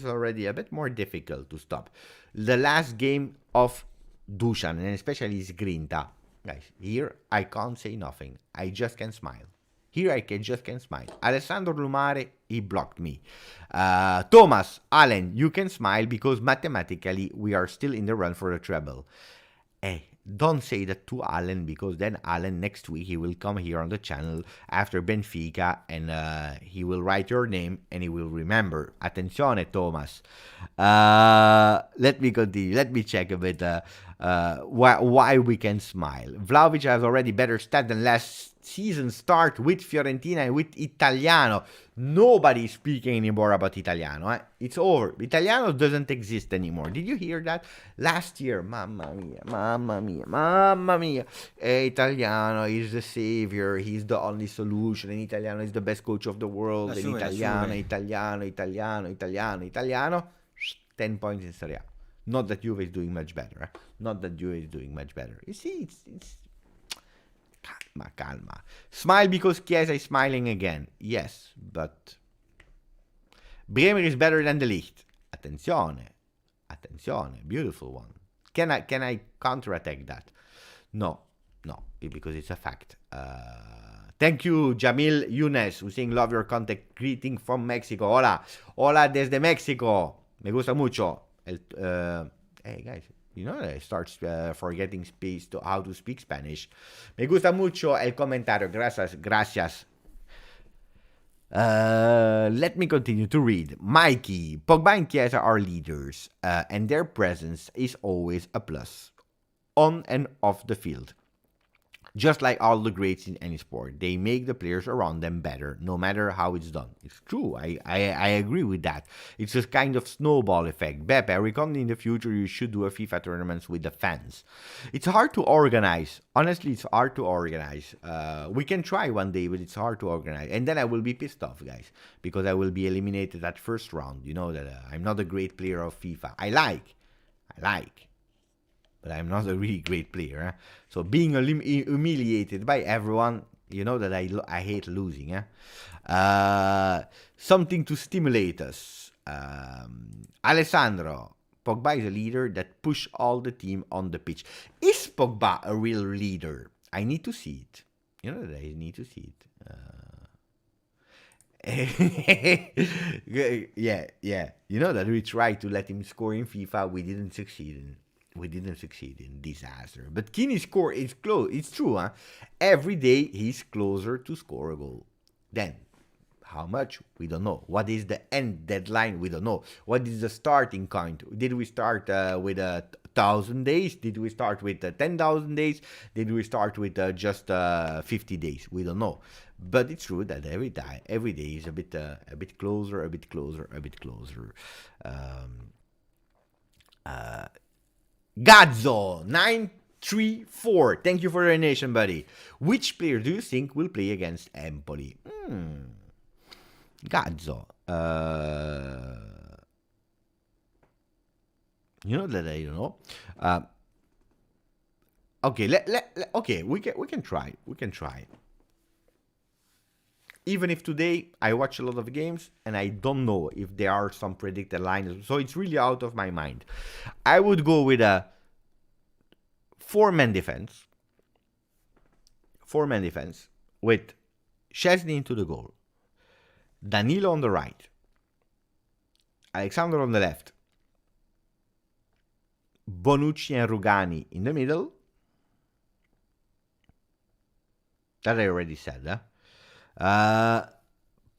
already a bit more difficult to stop. The last game of Dusan, and especially his Grinta. Guys, here I can't say nothing. I just can smile. Here I just can smile. Alessandro Lumare, he blocked me. Thomas, Allen, you can smile because mathematically we are still in the run for the treble. Don't say that to Allen, because then Allen next week he will come here on the channel after Benfica, and he will write your name and he will remember. Attenzione, Thomas. Let me continue. Let me check a bit why we can smile. Vlahovic has already better stat than last season start with Fiorentina and with Italiano. Nobody is speaking anymore about Italiano. It's over. Italiano doesn't exist anymore. Did you hear that? Last year, mamma mia, mamma mia, mamma mia. Italiano is the savior. He's the only solution. And Italiano is the best coach of the world. And Italiano. 10 points in Serie A. Not that Juve is doing much better. Not that Juve is doing much better. You see, it's calma. Smile because Chiesa is smiling again. Yes, but Bremer is better than De Ligt. Attenzione. Beautiful one. Can I counterattack that? No, because it's a fact. Thank you, Jamil Younes, who's saying love your contact. Greeting from Mexico. Hola desde Mexico. Me gusta mucho. Hey guys, you know I start forgetting how to speak Spanish. Me gusta mucho el comentario. Gracias. Let me continue to read. Mikey, Pogba and Chiesa are leaders, and their presence is always a plus, on and off the field. Just like all the greats in any sport, they make the players around them better, no matter how it's done. It's true. I agree with that. It's a kind of snowball effect. Beppe, I reckon in the future you should do a FIFA tournaments with the fans. It's hard to organize. Honestly, it's hard to organize. We can try one day, but it's hard to organize. And then I will be pissed off, guys, because I will be eliminated at first round. You know that I'm not a great player of FIFA. I like. But I'm not a really great player. So being humiliated by everyone, you know that I hate losing. Something to stimulate us. Alessandro, Pogba is a leader that push all the team on the pitch. Is Pogba a real leader? I need to see it. You know that I need to see it. Yeah. You know that we tried to let him score in FIFA. We didn't succeed in disaster. But Kini's score is close. It's true, huh? Every day he's closer to score a goal. Then, how much? We don't know. What is the end deadline? We don't know. What is the starting point? Did we start with 1,000 days? Did we start with 10,000 days? Did we start with just 50 days? We don't know. But it's true that every day is a bit closer. Gazzo 934. Thank you for your donation, buddy. Which player do you think will play against Empoli? Gazzo. You know that I don't know. Okay, okay, we can try. Even if today I watch a lot of games and I don't know if there are some predicted lines, so it's really out of my mind. I would go with a 4-man defense. 4-man defense with Szczesny into the goal, Danilo on the right, Alexander on the left, Bonucci and Rugani in the middle. That I already said, huh?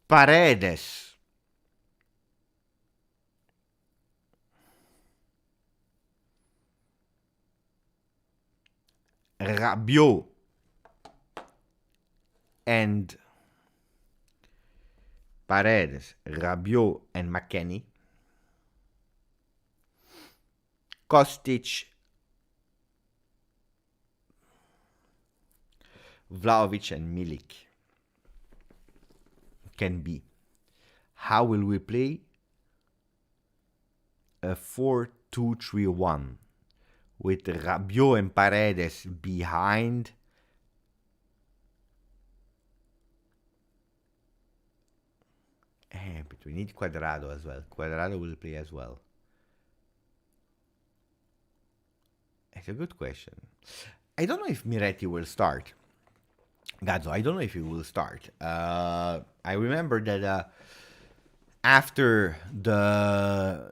Paredes, Rabiot, and McKennie, Kostic, Vlahovic, and Milik. Can be. How will we play? A 4-2-3-1 with Rabiot and Paredes behind. But we need Cuadrado as well. Cuadrado will play as well. It's a good question. I don't know if Miretti will start. Gazzo, I don't know if he will start. I remember that after the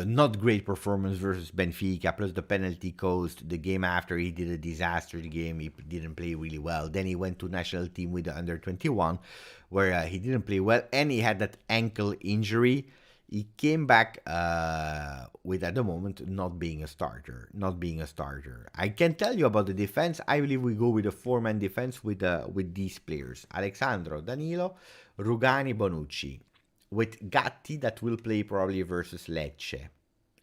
not great performance versus Benfica, plus the penalty cost, the game after he did a disaster game, he didn't play really well. Then he went to national team with the under 21, where he didn't play well, and he had that ankle injury. he came back with, at the moment, not being a starter. I can tell you about the defense. I believe we go with a 4-man defense with these players: Alexandro, Danilo, Rugani, Bonucci, with Gatti that will play probably versus Lecce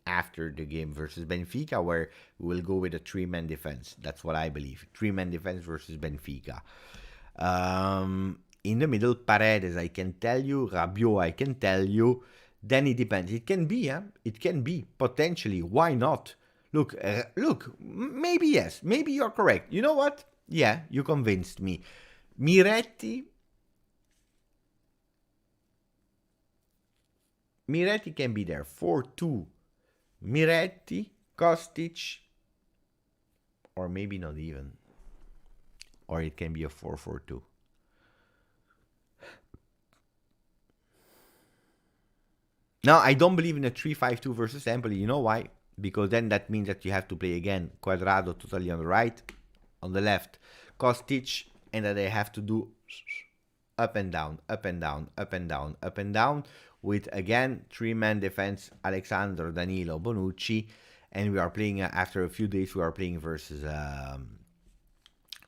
after the game versus Benfica, where we will go with a 3-man defense. That's what I believe. 3-man defense versus Benfica. In the middle, Paredes, I can tell you. Rabiot, I can tell you. Then it depends. It can be, It can be, potentially. Why not? Look, maybe yes. Maybe you're correct. You know what? Yeah, you convinced me. Miretti can be there. 4-2. Miretti, Kostic, or maybe not even. Or it can be a 4-4-2. Now, I don't believe in a 3-5-2 versus Empoli. You know why? Because then that means that you have to play again Cuadrado totally on the right, on the left, Kostic, and that they have to do up and down, up and down, up and down, up and down, with, again, 3-man defense, Alexandro, Danilo, Bonucci, and we are playing, after a few days, we are playing versus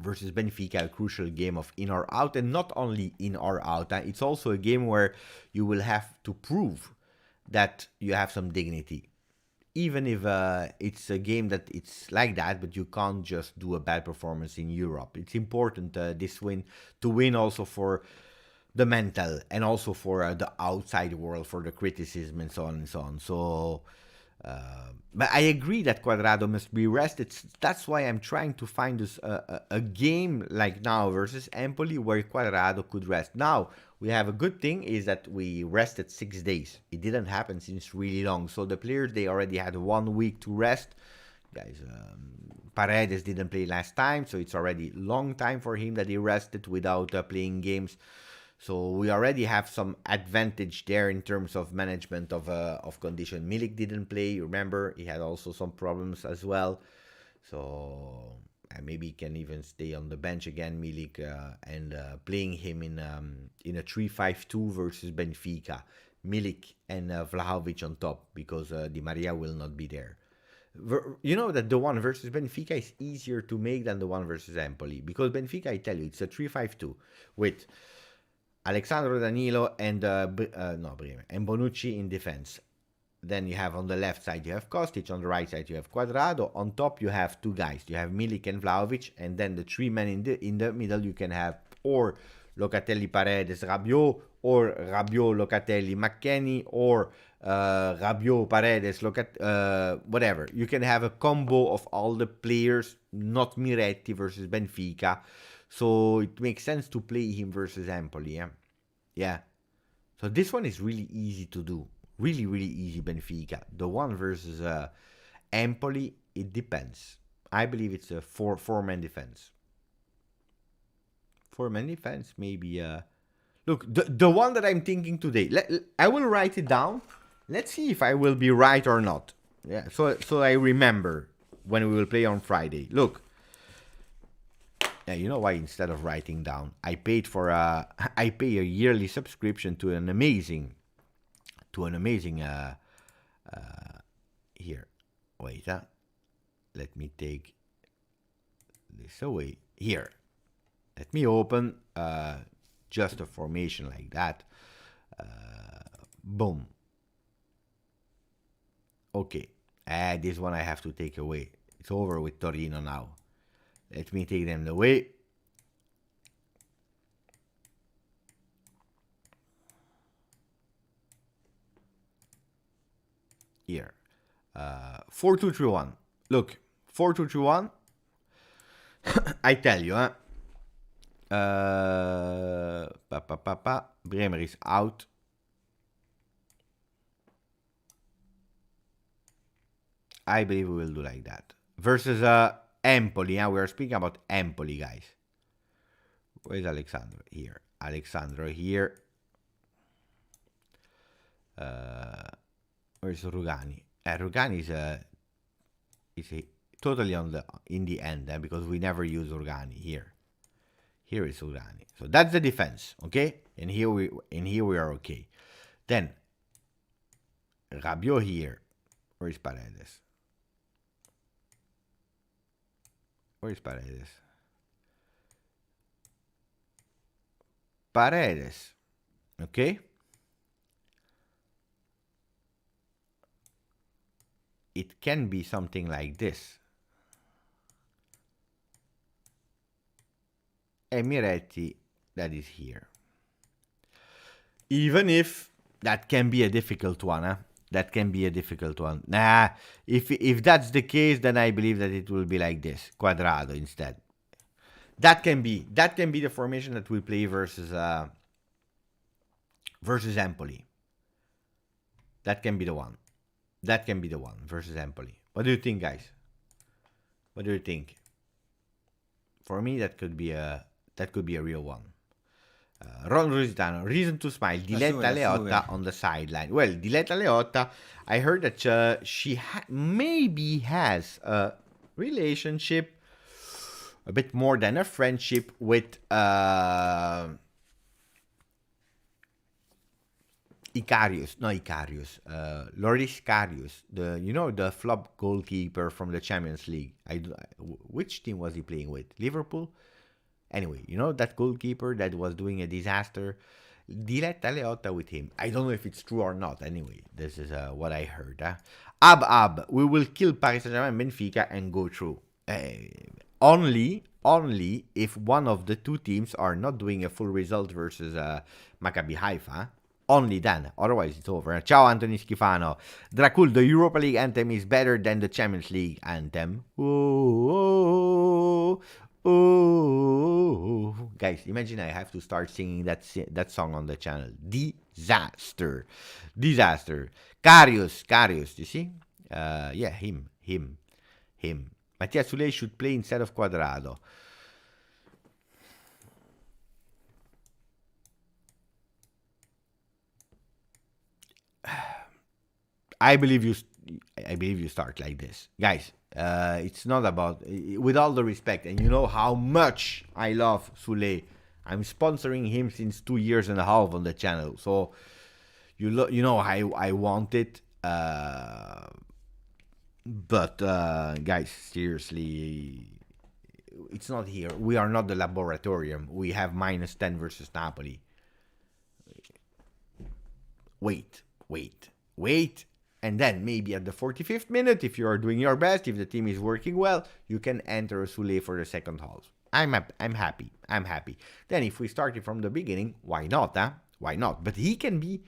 Benfica, a crucial game of in or out, and not only in or out, it's also a game where you will have to prove that you have some dignity. Even if it's a game that it's like that, but you can't just do a bad performance in Europe. It's important this win to win also for the mental and also for the outside world, for the criticism and so on and so on. So, but I agree that Cuadrado must be rested. That's why I'm trying to find this a game like now versus Empoli where Cuadrado could rest. Now, we have a good thing is that we rested 6 days. It didn't happen since really long. So the players, they already had 1 week to rest. Guys, Paredes didn't play last time, so it's already long time for him that he rested without playing games. So we already have some advantage there in terms of management of condition. Milik didn't play. Remember, he had also some problems as well. So maybe he can even stay on the bench again, Milik, and playing him in a 3-5-2 versus Benfica. Milik and Vlahovic on top, because Di Maria will not be there. You know that the one versus Benfica is easier to make than the one versus Empoli, because Benfica, I tell you, it's a 3-5-2 with Alexandro, Danilo, and and Bonucci in defense. Then you have on the left side, you have Kostic. On the right side, you have Cuadrado. On top, you have 2 guys. You have Milik and Vlahovic. And then the 3 men in the middle, you can have or Locatelli, Paredes, Rabiot, or Rabiot, Locatelli, McKennie, or Rabiot, Paredes, whatever. You can have a combo of all the players, not Miretti versus Benfica. So it makes sense to play him versus Empoli. Yeah. So this one is really easy to do. Really, really easy, Benfica. The one versus Empoli, it depends. I believe it's a 4-man defense. 4-man defense, maybe. Look, the one that I'm thinking today, I will write it down. Let's see if I will be right or not. Yeah, so I remember when we will play on Friday. Look. Yeah, you know why? Instead of writing down, I pay a yearly subscription to an amazing here. Wait, let me take this away. Here, let me open just a formation like that. Boom. Okay, this one I have to take away. It's over with Torino now. Let me take them away. Here. 4-2-3-1. Look, 4-2-3-1. I tell you, Bremer is out. I believe we will do like that. Versus Empoli, we are speaking about Empoli, guys. Where's Alexandro? Here. Alexandro here. Where's Rugani? Rugani is totally in the end, because we never use Rugani here. Here is Rugani. So that's the defense, okay? And here we are okay. Then Rabiot here. Where is Paredes? Where is Paredes? Paredes. Okay? It can be something like this. And Miretti, that is here. Even if that can be a difficult one, huh? That can be a difficult one. Nah, if that's the case, then I believe that it will be like this. Quadrado instead. That can be the formation that we play versus Empoli. That can be the one. That can be the one versus Empoli. What do you think, guys? What do you think? For me, that could be a real one. Ron Rusitano, reason to smile. Diletta Leotta on the sideline. Well, Diletta Leotta, I heard that she maybe has a relationship, a bit more than a friendship, with Loris Karius, the flop goalkeeper from the Champions League. Which team was he playing with? Liverpool? Anyway, that goalkeeper that was doing a disaster. Diletta Leotta with him. I don't know if it's true or not. Anyway, this is what I heard. Ab, we will kill Paris Saint-Germain and Benfica and go through. Only if one of the two teams are not doing a full result versus Maccabi Haifa. Only then. Otherwise, it's over. Ciao, Anthony Schifano. Dracul, the Europa League anthem is better than the Champions League anthem. Oh. Guys, imagine I have to start singing that song on the channel. Disaster. Karius, you see? Yeah, him. Mattia Sule should play instead of Quadrado. I believe you start like this, guys. It's not about, with all the respect, and you know how much I love Sule. I'm sponsoring him since 2.5 years on the channel, so you know I want it. But guys, seriously, it's not here. We are not the laboratorium. We have -10 versus Napoli. Wait. And then maybe at the 45th minute, if you are doing your best, if the team is working well, you can enter Sule for the second half. I'm happy. Then if we started from the beginning, why not? Why not? But he can be.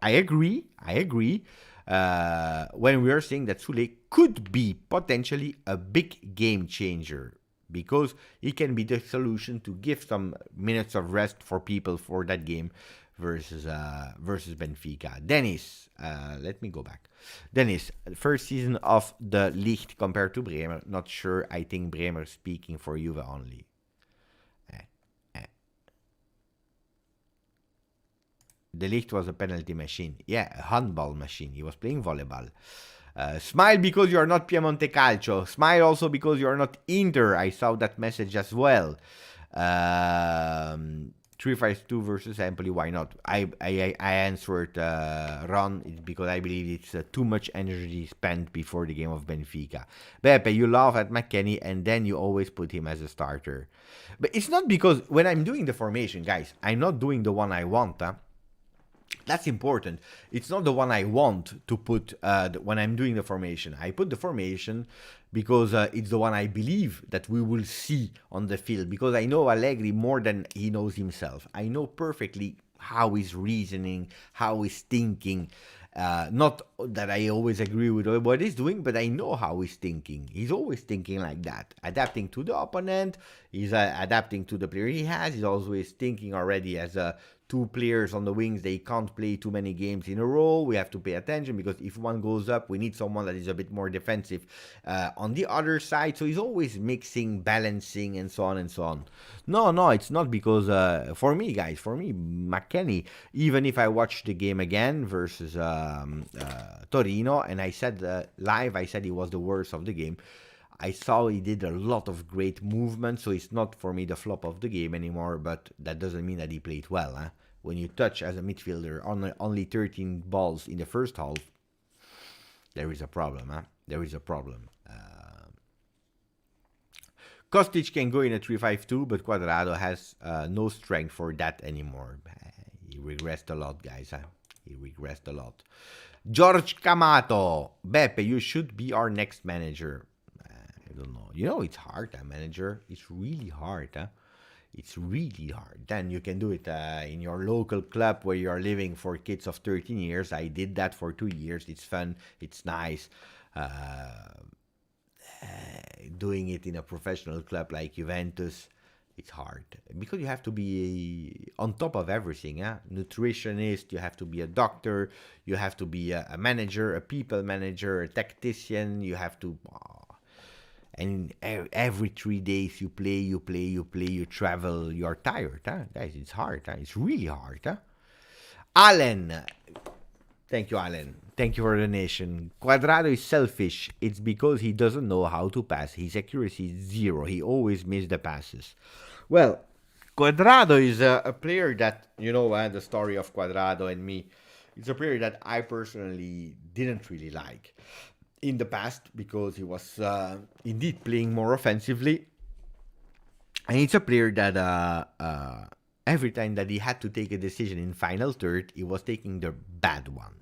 I agree. When we are saying that Sule could be potentially a big game changer, because he can be the solution to give some minutes of rest for people for that game versus Benfica. Dennis, let me go back. Dennis, first season of the Licht compared to Bremer. Not sure. I think Bremer speaking for Juve only. The Licht was a penalty machine. Yeah, a handball machine. He was playing volleyball. Smile because you are not Piemonte Calcio. Smile also because you are not Inter. I saw that message as well. 3-5-2 versus Empoli. Why not? I answered Ron because I believe it's too much energy spent before the game of Benfica. Beppe, you laugh at McKennie and then you always put him as a starter. But it's not because when I'm doing the formation, guys, I'm not doing the one I want. That's important. It's not the one I want to put when I'm doing the formation. I put the formation because it's the one I believe that we will see on the field. Because I know Allegri more than he knows himself. I know perfectly how he's reasoning, how he's thinking. Not that I always agree with what he's doing, but I know how he's thinking. He's always thinking like that. Adapting to the opponent. He's adapting to the player he has. He's always thinking already as two players on the wings. They can't play too many games in a row. We have to pay attention because if one goes up, we need someone that is a bit more defensive on the other side. So he's always mixing, balancing, and so on and so on. No, it's not because for me, guys, McKennie, even if I watched the game again versus Torino, and I said live, I said he was the worst of the game. I saw he did a lot of great movement, so it's not for me the flop of the game anymore, but that doesn't mean that he played well. When you touch as a midfielder on only 13 balls in the first half, there is a problem, huh? There is a problem. Kostic can go in a 3-5-2, but Cuadrado has no strength for that anymore. He regressed a lot, guys. Huh? He regressed a lot. George Camato. Beppe, you should be our next manager. I don't know. You know, it's hard, manager. It's really hard. Huh? It's really hard. Then you can do it in your local club where you are living for kids of 13 years. I did that for 2 years. It's fun. It's nice. Doing it in a professional club like Juventus, it's hard because you have to be on top of everything. Nutritionist, you have to be a doctor, you have to be a manager, a people manager, a tactician. You have to, and every 3 days you play, you travel. You're tired, guys. It's hard. It's really hard. Alan. Thank you, Alan. Thank you for the donation. Cuadrado is selfish. It's because he doesn't know how to pass. His accuracy is 0. He always misses the passes. Well, Cuadrado is a player that, the story of Cuadrado and me, it's a player that I personally didn't really like in the past because he was indeed playing more offensively. And it's a player that every time that he had to take a decision in final third, he was taking the bad one.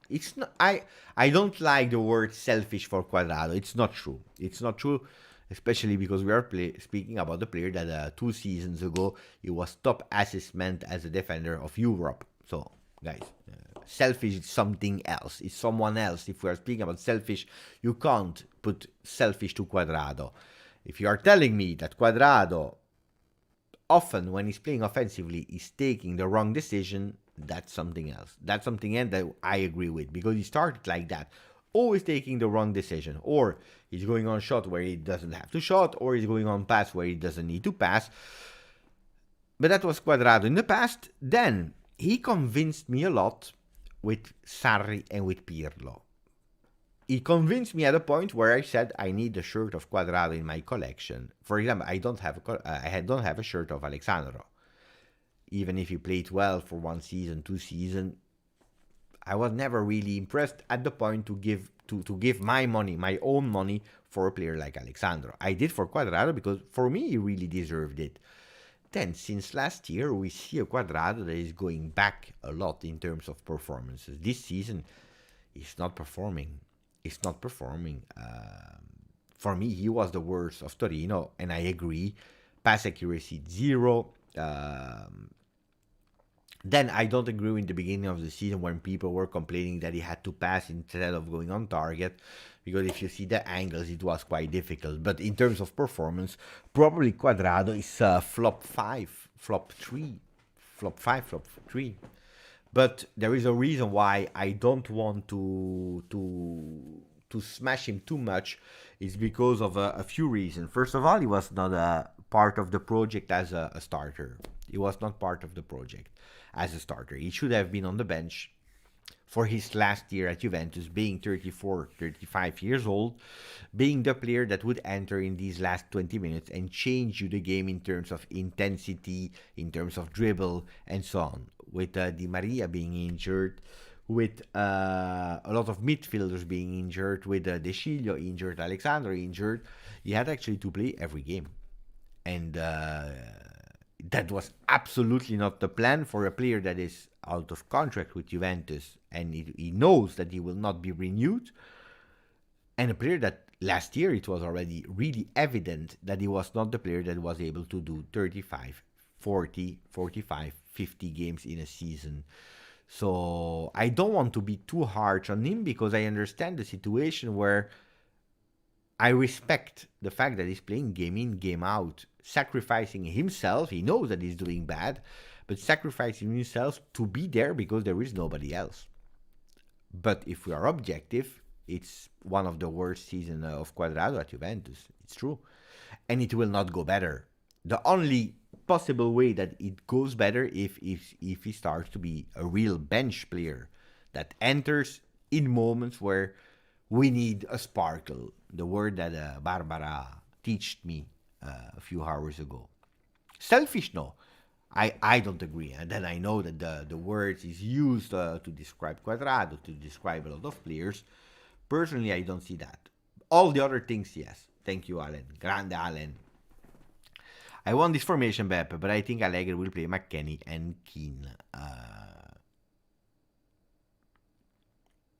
It's not. I don't like the word selfish for Cuadrado. It's not true. It's not true, especially because we are speaking about the player that 2 seasons ago he was top assist man as a defender of Europe. So, guys, selfish is something else. It's someone else. If we are speaking about selfish, you can't put selfish to Cuadrado. If you are telling me that Cuadrado often when he's playing offensively is taking the wrong decision, that's something else. That's something else that I agree with because he started like that, always taking the wrong decision, or he's going on shot where he doesn't have to shot, or he's going on pass where he doesn't need to pass. But that was Cuadrado in the past. Then he convinced me a lot with Sarri and with Pirlo. He convinced me at a point where I said I need a shirt of Cuadrado in my collection. For example, I don't have a shirt of Alexandro. Even if he played well for 1 season, 2 seasons, I was never really impressed at the point to give my money, my own money, for a player like Alexandro. I did for Cuadrado because for me he really deserved it. Then since last year we see a Cuadrado that is going back a lot in terms of performances. This season he's not performing. He's not performing. For me, he was the worst of Torino, and I agree. Pass accuracy 0. Then I don't agree in the beginning of the season when people were complaining that he had to pass instead of going on target, because if you see the angles, it was quite difficult. But in terms of performance, probably Cuadrado is flop 5, flop 3, flop 5, flop 3. But there is a reason why I don't want to smash him too much. It's because of a few reasons. First of all, he was not a part of the project as a starter. He was not part of the project as a starter. He should have been on the bench for his last year at Juventus, being 34, 35 years old, being the player that would enter in these last 20 minutes and change you the game in terms of intensity, in terms of dribble, and so on. With Di Maria being injured, with a lot of midfielders being injured, with De Sciglio injured, Alexandro injured, he had actually to play every game. And that was absolutely not the plan for a player that is out of contract with Juventus, and he knows that he will not be renewed. And a player that last year it was already really evident that he was not the player that was able to do 35, 40, 45, 50 games in a season. So I don't want to be too harsh on him because I understand the situation where I respect the fact that he's playing game in, game out, sacrificing himself. He knows that he's doing bad, but sacrificing himself to be there because there is nobody else. But if we are objective, it's one of the worst seasons of Cuadrado at Juventus. It's true. And it will not go better. The only possible way that it goes better if he starts to be a real bench player that enters in moments where we need a sparkle. The word that Barbara taught me a few hours ago. Selfish, no. I don't agree. And then I know that the word is used to describe Cuadrado, to describe a lot of players. Personally, I don't see that. All the other things, yes. Thank you, Allen. Grande Allen. I want this formation, Beppe, but I think Allegri will play McKennie and Keane.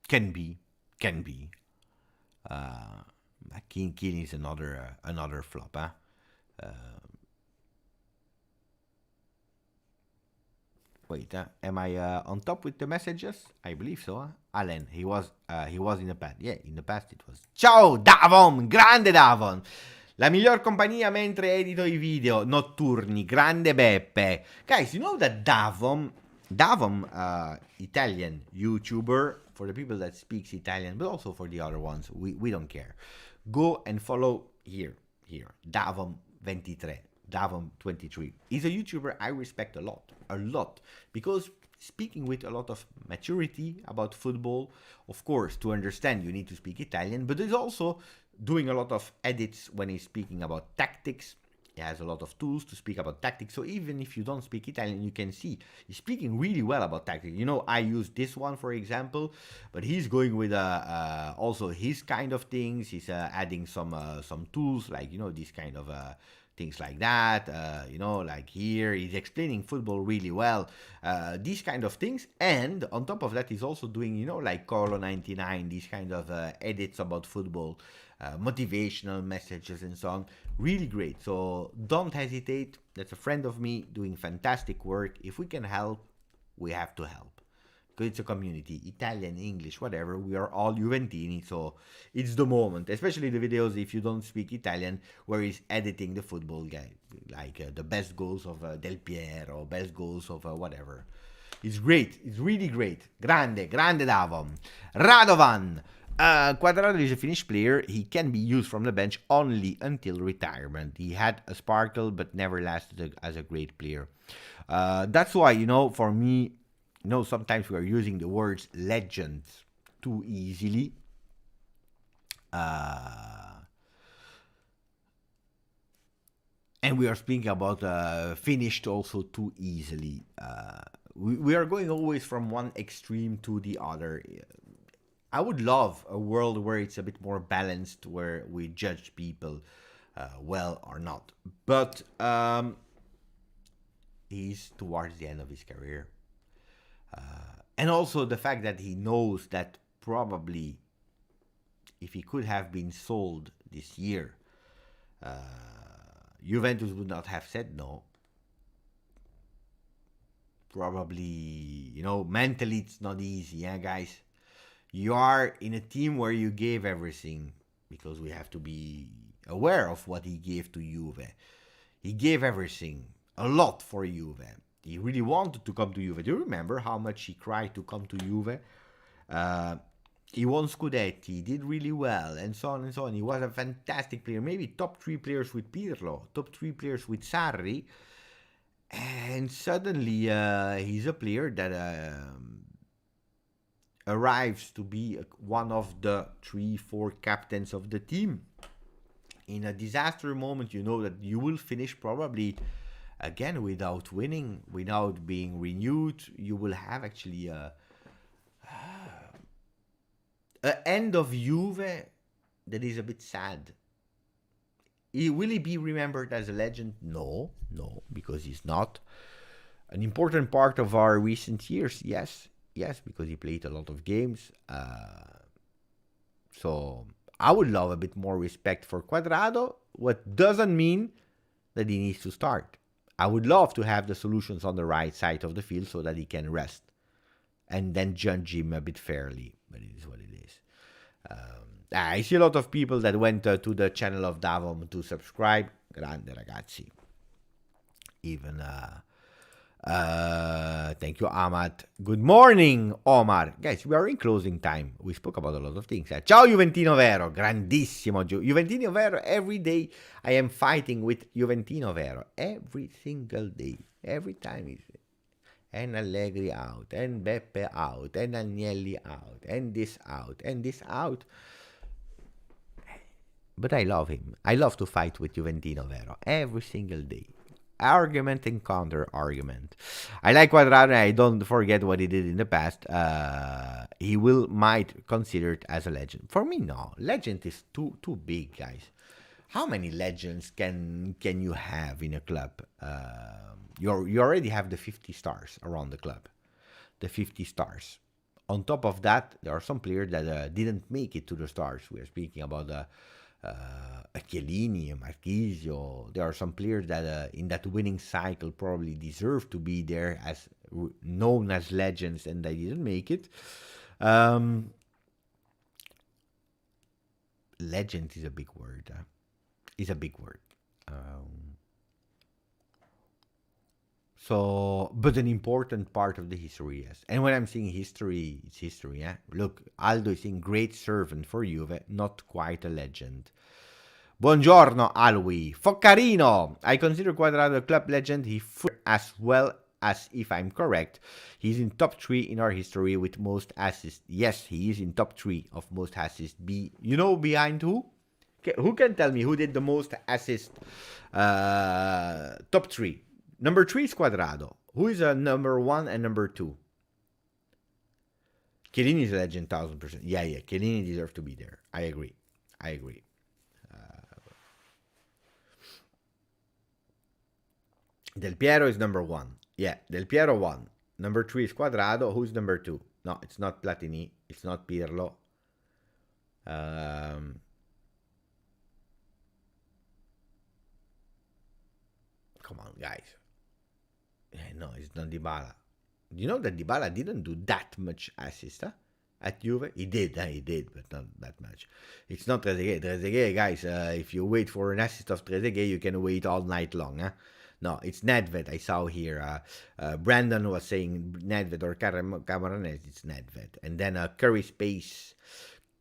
Can be. Keane is another flop, huh? Wait, am I on top with the messages? I believe so, huh? Allen, he was in the past. Yeah, in the past it was. Ciao Davon, grande Davon. La miglior compagnia mentre edito I video notturni, grande Beppe. Guys, you know that Davon, Italian YouTuber, for the people that speaks Italian, but also for the other ones, we don't care. Go and follow here, Davon 23. Davon 23. He's a YouTuber I respect a lot, because speaking with a lot of maturity about football. Of course, to understand you need to speak Italian, but he's also doing a lot of edits when he's speaking about tactics. He has a lot of tools to speak about tactics, so even if you don't speak Italian, you can see he's speaking really well about tactics. You know, I use this one for example, but he's going with also his kind of things. He's adding some tools, like, you know, this kind of things like that, you know, like here he's explaining football really well, these kind of things. And on top of that, he's also doing, you know, like Colo 99, these kind of edits about football, motivational messages and so on. Really great. So don't hesitate. That's a friend of me doing fantastic work. If we can help, we have to help. Because it's a community, Italian, English, whatever, we are all Juventini, so it's the moment, especially the videos if you don't speak Italian, where he's editing the football guy, like the best goals of Del Piero, best goals of whatever. It's great, it's really great. Grande Davon. Radovan. Quadrado is a Finnish player. He can be used from the bench only until retirement. He had a sparkle, but never lasted as a great player. That's why, you know, for me, you know, sometimes we are using the words legends too easily. And we are speaking about finished also too easily. We are going always from one extreme to the other. I would love a world where it's a bit more balanced, where we judge people well or not. But he's towards the end of his career. And also the fact that he knows that probably if he could have been sold this year, Juventus would not have said no. Probably, you know, mentally it's not easy, yeah, guys. You are in a team where you gave everything, because we have to be aware of what he gave to Juve. He gave everything, a lot for Juve. He really wanted to come to Juve. Do you remember how much he cried to come to Juve? He won Scudetti, he did really well, and so on and so on. He was a fantastic player, maybe top 3 players with Pirlo, top 3 players with Sarri. And suddenly he's a player that arrives to be one of the 3-4 captains of the team. In a disaster moment, you know that you will finish probably again without winning, without being renewed. You will have actually a end of Juve that is a bit sad. Will he be remembered as a legend? No, because he's not. An important part of our recent years, yes, because he played a lot of games. So I would love a bit more respect for Quadrado. What doesn't mean that he needs to start. I would love to have the solutions on the right side of the field so that he can rest and then judge him a bit fairly. But it is what it is. I see a lot of people that went to the channel of Davon to subscribe. Grande ragazzi. Even thank you, Ahmad. Good morning, Omar. Guys, we are in closing time. We spoke about a lot of things. Ciao Juventino Vero, grandissimo Juventino Vero. Every day I am fighting with Juventino Vero. Every single day. Every time he's and Allegri out, and Beppe out, and Agnelli out, and this out, and this out. But I love him. I love to fight with Juventino Vero every single day. argument and counter argument. I like Cuadrado. I don't forget what he did in the past. He might consider it as a legend. For me, no. Legend is too big, guys. How many legends can you have in a club? You already have the 50 stars around the club. The 50 stars. On top of that, there are some players that didn't make it to the stars. We are speaking about a Chiellini, a Marquisio. There are some players that in that winning cycle probably deserve to be there as known as legends, and they didn't make it. Legend is a big word. Is a big word. But an important part of the history, yes. And when I'm saying history, it's history, yeah? Look, Aldo is saying great servant for Juve, not quite a legend. Buongiorno, Alwi. Foccarino. I consider Cuadrado a club legend. He as well as, if I'm correct, he's in top 3 in our history with most assists. Yes, he is in top 3 of most assists. You know behind who? Who can tell me who did the most assists? Top 3. Number 3 is Cuadrado. Who is number 1 and number 2? Chiellini is a legend, 1000%. Yeah. Chiellini deserves to be there. I agree. Del Piero is number 1. Yeah, Del Piero 1. Number 3 is Cuadrado. Who's number 2? No, it's not Platini. It's not Pirlo. Come on, guys. No, it's not Dybala. You know that Dybala didn't do that much assist at Juve? He did, but not that much. It's not Trezeguet. Trezeguet, guys, if you wait for an assist of Trezeguet, you can wait all night long. No, it's Nedved. I saw here. Brandon was saying Nedved or Cameronese. It's Nedved. And then Curry Space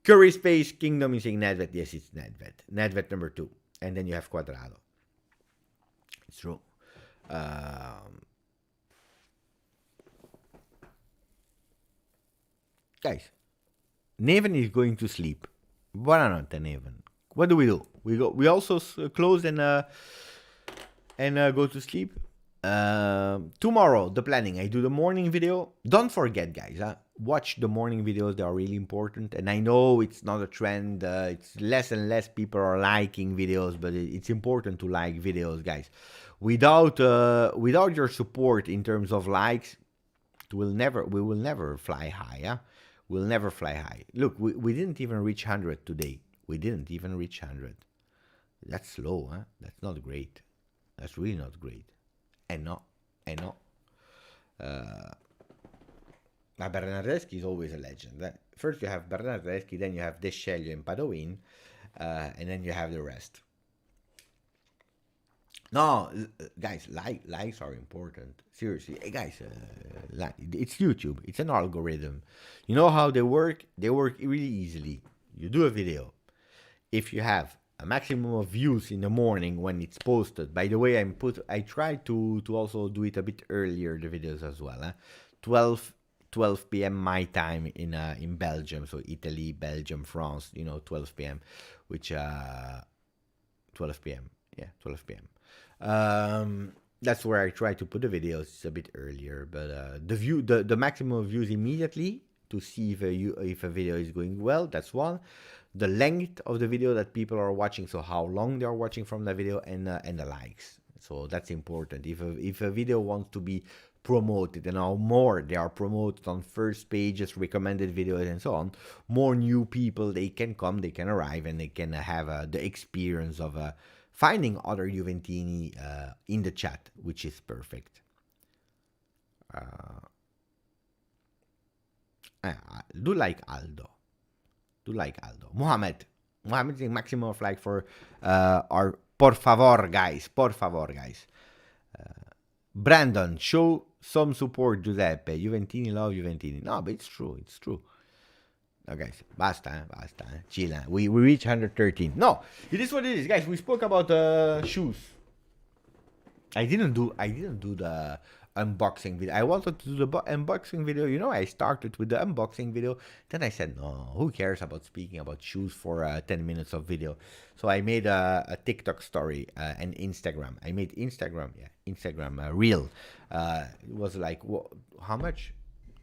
Kingdom is saying Nedved. Yes, it's Nedved. Nedved number 2. And then you have Cuadrado. It's true. Guys, Neven is going to sleep. Buonanotte, Neven. What do? We also close and go to sleep. Tomorrow, the planning. I do the morning video. Don't forget, guys. Watch the morning videos. They are really important. And I know it's not a trend. It's less and less people are liking videos, but it's important to like videos, guys. Without your support in terms of likes, we will never fly high. We'll never fly high. Look, we didn't even reach 100 today. We didn't even reach 100. That's slow, That's not great. That's really not great. I know. Bernardeschi is always a legend. First you have Bernardeschi, then you have Deschelio and Padoin, and then you have the rest. No, guys, likes are important. Seriously, hey, guys, it's YouTube. It's an algorithm. You know how they work? They work really easily. You do a video. If you have a maximum of views in the morning when it's posted. By the way, I try to also do it a bit earlier, the videos as well. 12 p.m. my time in Belgium, so Italy, Belgium, France. 12 p.m. Which 12 p.m. Yeah, 12 p.m. That's where I try to put the videos. It's a bit earlier, but the maximum views immediately to see if a video is going well. That's one. The length of the video that people are watching, so how long they are watching from the video, and the likes. So that's important. If a video wants to be promoted, and how more they are promoted on first pages, recommended videos, and so on, more new people they can come, they can arrive, and they can have the experience of finding other Juventini in the chat, which is perfect. Do like Aldo. Mohammed is the maximum of like for our por favor guys. Brandon, show some support, Giuseppe. Juventini love Juventini. No, but it's true. No, guys, basta. Chill. We reach 113. No, it is what it is, guys. We spoke about shoes. I didn't do the unboxing video. I wanted to do the unboxing video. You know, I started with the unboxing video. Then I said, no, who cares about speaking about shoes for 10 minutes of video? So I made a TikTok story and Instagram. I made Instagram reel. It was like, how much?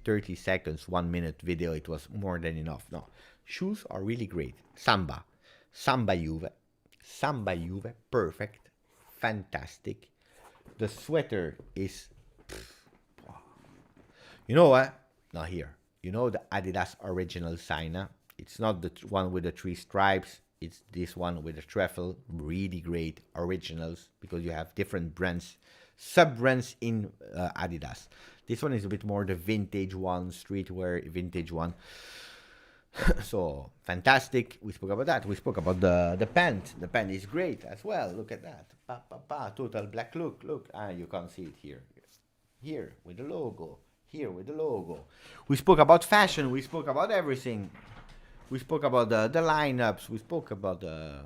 30 seconds, 1 minute video. It was more than enough. No, shoes are really great. Samba Juve, perfect, fantastic. The sweater is, you know what? Not here. You know the Adidas original sign? It's not the one with the 3 stripes. It's this one with the trefoil. Really great originals, because you have different brands, sub-brands in Adidas. This one is a bit more the vintage one, streetwear vintage one. So fantastic. We spoke about that. We spoke about the pant. The pant is great as well. Look at that. Total black look. Look. You can't see it here. Here with the logo. Here with the logo. We spoke about fashion. We spoke about everything. We spoke about the lineups. We spoke about the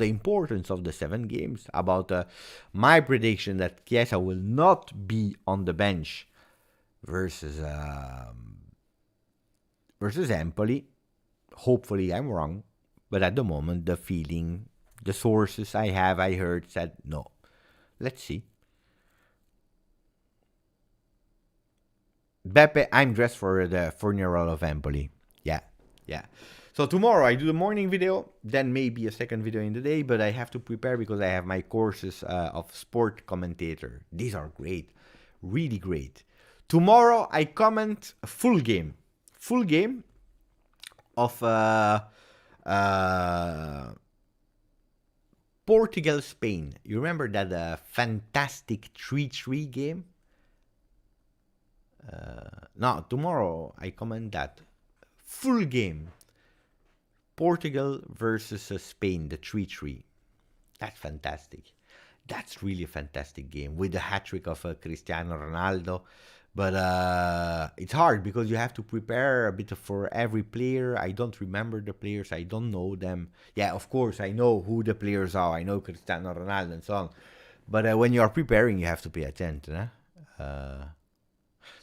importance of the 7 games. About my prediction that Chiesa will not be on the bench versus Empoli. Hopefully I'm wrong, but at the moment the feeling, the sources I heard said no. Let's see. Beppe, I'm dressed for the funeral of Empoli. Yeah. So tomorrow I do the morning video, then maybe a second video in the day, but I have to prepare because I have my courses of sport commentator. These are great, really great. Tomorrow I comment a full game of Portugal-Spain. You remember that fantastic 3-3 game? No, tomorrow I comment that full game. Portugal versus Spain, the 3-3. That's fantastic. That's really a fantastic game with the hat-trick of Cristiano Ronaldo. But it's hard because you have to prepare a bit for every player. I don't remember the players. I don't know them. Yeah, of course, I know who the players are. I know Cristiano Ronaldo and so on. But when you are preparing, you have to pay attention.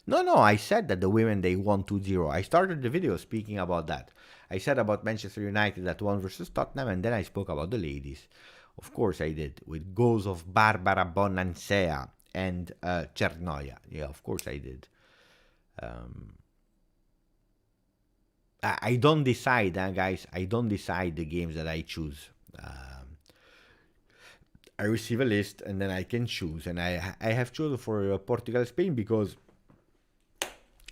No, I said that the women, they won 2-0. I started the video speaking about that. I said about Manchester United that won versus Tottenham, and then I spoke about the ladies. Of course I did, with goals of Barbara Bonansea and Cernoia. Yeah, of course I did. I don't decide, guys. I don't decide the games that I choose. I receive a list, and then I can choose. And I have chosen for Portugal-Spain because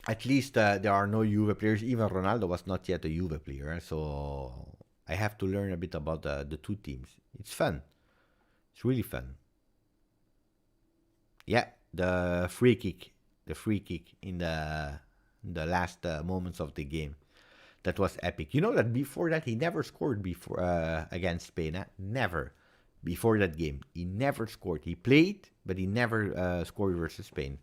at least there are no Juve players. Even Ronaldo was not yet a Juve player. So I have to learn a bit about the two teams. It's fun. It's really fun. Yeah, the free kick in the last moments of the game. That was epic. You know that before that, he never scored before against Spain. Never. Before that game, he never scored. He played, but he never scored versus Spain.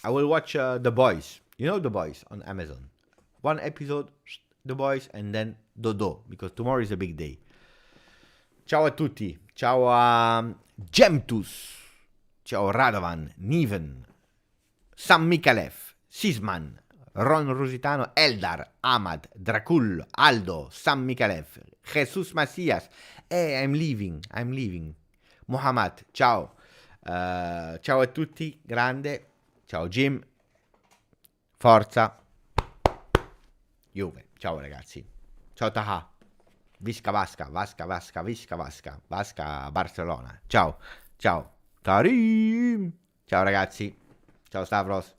I will watch The Boys. You know The Boys on Amazon. One episode, The Boys, and then Dodo, because tomorrow is a big day. Ciao a tutti. Ciao a Juventus. Ciao Radovan, Niven, San Mikalev, Sisman, Ron Rusitano, Eldar, Ahmad, Dracul, Aldo, San Mikalev, Jesus Macias. Hey, I'm leaving. Muhammad, ciao. Ciao a tutti, grande. Ciao Jim. Forza. Juve. Ciao ragazzi. Ciao Taha. Visca Vasca, Vasca Barcellona. Ciao. Karim. Ciao ragazzi. Ciao Stavros.